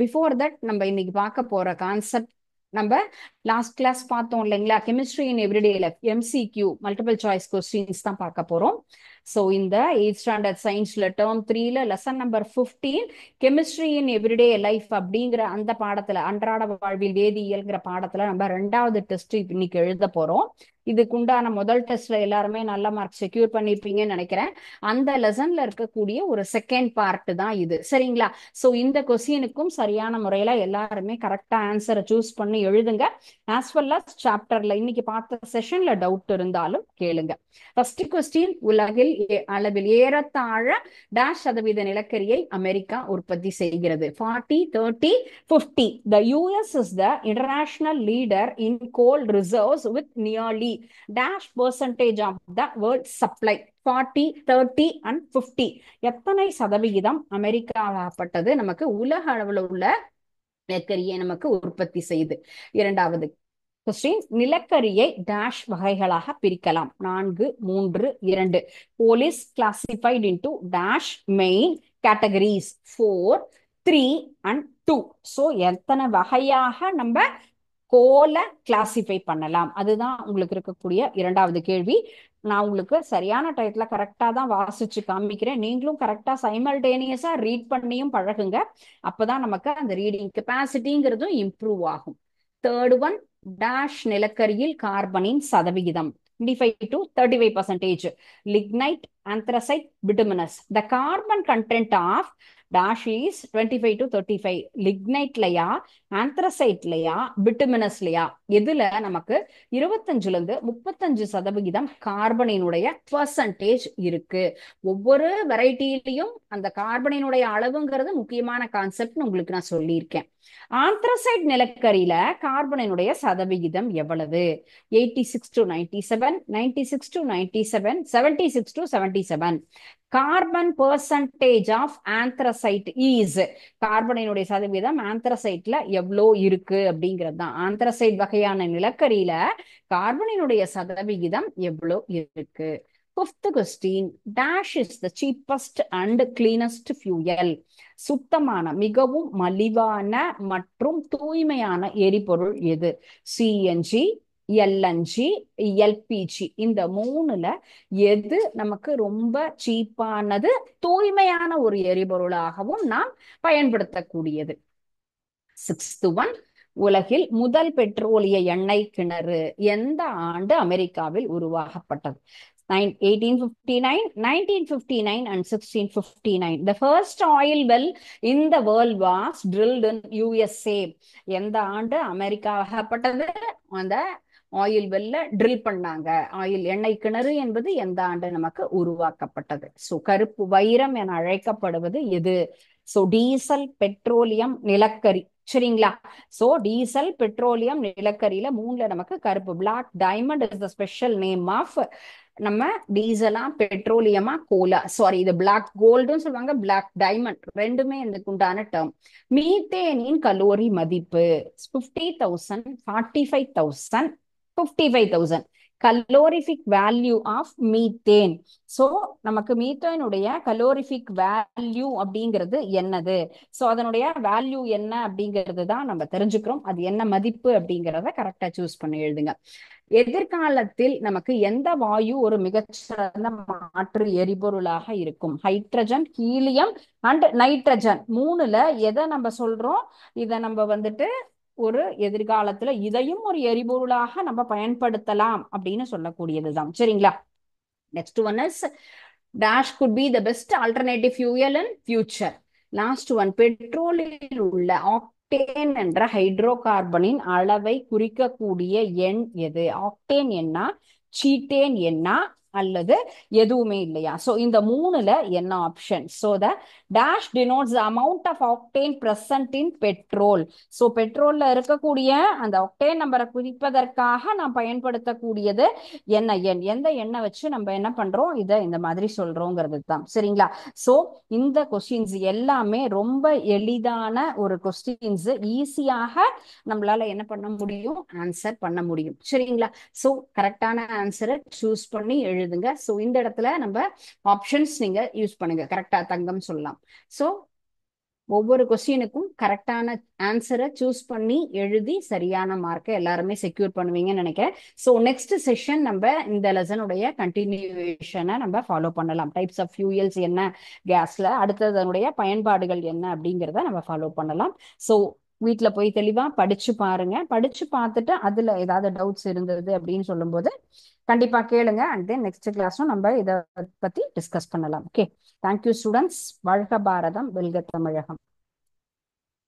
பிஃபோர் தட் நம்ம இன்னைக்கு பார்க்க போற கான்செப்ட் நம்ம லாஸ்ட் கிளாஸ் பார்த்தோம் இல்லைங்களா? Chemistry in everyday life, MCQ multiple choice questions தான் பார்க்க போறோம். ஸோ இந்த 8th ஸ்டாண்டர்ட் சயின்ஸ்ல டேர்ம் 3ல lesson number 15 chemistry in everyday life அப்படிங்கிற அந்த பாடத்துல, அன்றாட வாழ்வில் வேதியியல்ங்கிற பாடத்துல நம்ம 2வது டெஸ்ட் இன்னைக்கு எழுத போறோம். இதுக்குண்டான முதல் டெஸ்ட்ல எல்லாருமே நல்ல மார்க் செக்யூர் பண்ணிருப்பீங்கன்னு நினைக்கிறேன். அந்த லெசன்ல இருக்கக்கூடிய ஒரு செகண்ட் பார்ட் தான் இது சரிங்களா? சோ இந்த கொஸ்டினுக்கும் சரியான முறையில எல்லாருமே கரெக்டா ஆன்சரை சூஸ் பண்ணி எழுதுங்க. ஆஸ் வெல் அஸ் சாப்டர்ல இன்னைக்கு பார்த்த செஷன்ல டவுட் இருந்தாலும் கேளுங்க. ஃபர்ஸ்ட் கொஸ்டின்: உலகில் அளவில் ஏறத்தாழ -% நிலக்கரியை அமெரிக்கா உற்பத்தி செய்கிறது? 40, 30, 50. The US is the international leader in coal reserves with nearly -% of the world supply. 40, 30 and 50. எத்தனை சதவிகிதம் அமெரிக்காவாகப்பட்டது நமக்கு உலக அளவில் உள்ள நிலக்கரியை நமக்கு உற்பத்தி செய்யுது? இரண்டாவது கொஸ்டின், நிலக்கரியை டேஷ் வகைகளாக பிரிக்கலாம். 4, 3, 2. Police classified into dash main categories 4, 3 and 2. So எத்தனை வகையாக நம்ம கோலை கிளாசிஃபை பண்ணலாம்? அதுதான் உங்களுக்கு இருக்கக்கூடிய இரண்டாவது கேள்வி. நான் உங்களுக்கு சரியான டயத்துல கரெக்டா தான் வாசிச்சு காமிக்கிறேன். நீங்களும் கரெக்டா சைமல்டேனியஸா ரீட் பண்ணியும் பழகுங்க. அப்பதான் நமக்கு அந்த ரீடிங் கெப்பாசிட்டிங்கிறதும் இம்ப்ரூவ் ஆகும். தேர்ட் ஒன், டேஷ் நிலக்கரியில் கார்பனின் சதவிகிதம் 25 to 35%. Lignite, anthracite, bituminous. The carbon content of dash is 25 to 35. Lignite லையா, anthracite லையா, bituminous லையா, எதுல நமக்கு 25 to 35% கார்பனினுடைய பெர்சன்டேஜ் இருக்கு. ஒவ்வொரு வெரைட்டிலையும் அந்த கார்பனினுடைய அளவுங்கிறது முக்கியமான கான்செப்ட் உங்களுக்கு நான் சொல்லியிருக்கேன். ஆந்த்ரசைட் நிலக்கரியில கார்பனினுடைய சதவிகிதம் எவ்வளவு? 86 to 97, 96 to 97, 76 to 77. Carbon percentage of anthracite is, கார்பனினுடைய சதவீதம் ஆந்த்ரசைட்ல எவ்வளோ இருக்கு அப்படிங்கிறது தான். ஆந்த்ரசைட் வகையான நிலக்கரியில கார்பனினுடைய சதவிகிதம் எவ்வளோ இருக்கு? Fifth question, dash is the cheapest and cleanest fuel. சுத்தமான, மிகவும் மலிவான மற்றும் தூய்மையான எரிபொருள் எது? CNG, LNG, LPG. இந்த மூணுல எது நமக்கு ரொம்ப சீப்பானது, தூய்மையான ஒரு எரிபொருளாகவும் நாம் பயன்படுத்தக்கூடியது? சிக்ஸ்த் ஒன், உலகில் முதல் பெட்ரோலிய எண்ணெய் கிணறு எந்த ஆண்டு அமெரிக்காவில் உருவாக்கப்பட்டது? 1859, 1959 and 1659. The first oil well in the world was drilled in USA. எந்த ஆண்டு அமெரிக்காவாகப்பட்டது அந்த ஆயில் வெல்ல ட்ரில் பண்ணாங்க? ஆயில் எண்ணெய் கிணறு என்பது எந்த ஆண்டு நமக்கு உருவாக்கப்பட்டது? சோ கருப்பு வைரம் என அழைக்கப்படுவது எது? சோ டீசல், பெட்ரோலியம், நிலக்கரி. சரிங்களா? சோ டீசல், பெட்ரோலியம், நிலக்கரியில மூணுல நமக்கு கருப்பு, black diamond is the special name of நம்ம டீசலா, பெட்ரோலியமா, கோலா. சாரி, இது பிளாக் கோல்டுன்னு சொல்லுவாங்க, பிளாக் டைமண்ட், ரெண்டுமே இதுக்கு உண்டான டேர்ம். மீத்தேனின் கலோரி மதிப்பு 50,000, 45,000, 55,000. Calorific value of methane. So நமக்கு மீத்தேனுடைய கலோரிஃபிக் வேல்யூ அப்படிங்கிறது என்னது? சோ அதனுடைய வேல்யூ என்ன அப்படிங்கிறது தான் நம்ம தெரிஞ்சுக்கிறோம். அது என்ன மதிப்பு அப்படிங்கிறத கரெக்டா சூஸ் பண்ணி எழுதுங்க. எதிர்காலத்தில் நமக்கு எந்த வாயு ஒரு மிகச்சிறந்த மாற்று எரிபொருளாக இருக்கும்? Hydrogen, helium and nitrogen. மூணுல எதை நம்ம சொல்றோம்? இதை நம்ம வந்துட்டு ஒரு எதிர்காலத்துல இதையும் ஒரு எரிபொருளாக நம்ம பயன்படுத்தலாம் அப்படின்னு சொல்லக்கூடியதுதான். சரிங்களா? Next one is dash could be the best alternative fuel in future. Last one, பெட்ரோலில் உள்ள ஆக்டேன் என்ற ஹைட்ரோ கார்பனின் அளவை குறிக்கக்கூடிய எண் எது? ஆக்டேன் எண்ணா, சீட்டேன் எண்ணா, அல்லது எதுவுமே இல்லையா? சோ இந்த மூணுல என்ன option? So the dash denotes the amount of octane present in petrol. So பெட்ரோல்ல இருக்கக்கூடிய அந்த ஆக்டேன் நம்பரை குறிப்பதற்காக நாம் பயன்படுத்தக்கூடியது என்ன எண்? எந்த எண்ணை வச்சு நம்ம என்ன பண்றோம், இதை இந்த மாதிரி சொல்றோங்கிறது தான். சரிங்களா? சோ இந்த கொஸ்டின்ஸ் எல்லாமே ரொம்ப எளிதான ஒரு கொஸ்டின்ஸ், ஈஸியாக நம்மளால என்ன பண்ண முடியும், ஆன்சர் பண்ண முடியும். சரிங்களா? சோ கரெக்டான ஆன்சரை சூஸ் பண்ணி எழுதுங்க. சோ இந்த இடத்துல நம்ம ஆப்ஷன்ஸ் நீங்க யூஸ் பண்ணுங்க. கரெக்டா தங்கம் சொல்லலாம். சோ ஒவ்வொரு கொஸ்டினுக்கும் கரெக்டான ஆன்சரை சூஸ் பண்ணி எழுதி சரியான மார்க்கை எல்லாருமே செக்யூர் பண்ணுவீங்கன்னு நினைக்கிறேன். ஸோ நெக்ஸ்ட் செஷன் நம்ம இந்த லெசனுடைய கண்டினியூஷனை நம்ம ஃபாலோ பண்ணலாம். டைப்ஸ் ஆஃப் ஃபியூயல்ஸ் என்ன கேஸ்ல, அடுத்தது அதனுடைய பயன்பாடுகள் என்ன அப்படிங்கிறத நம்ம ஃபாலோ பண்ணலாம். ஸோ வீட்டில் போய் தெளிவா படிச்சு பாருங்க. படிச்சு பார்த்துட்டு அதுல ஏதாவது டவுட்ஸ் இருந்தது அப்படின்னு சொல்லும்போது கண்டிப்பா கேளுங்க. அண்ட் தென் நெக்ஸ்ட் கிளாஸும் நம்ம இதை பத்தி டிஸ்கஸ் பண்ணலாம். Okay, thank you students. வாழ்க பாரதம், வெல்க தமிழகம்.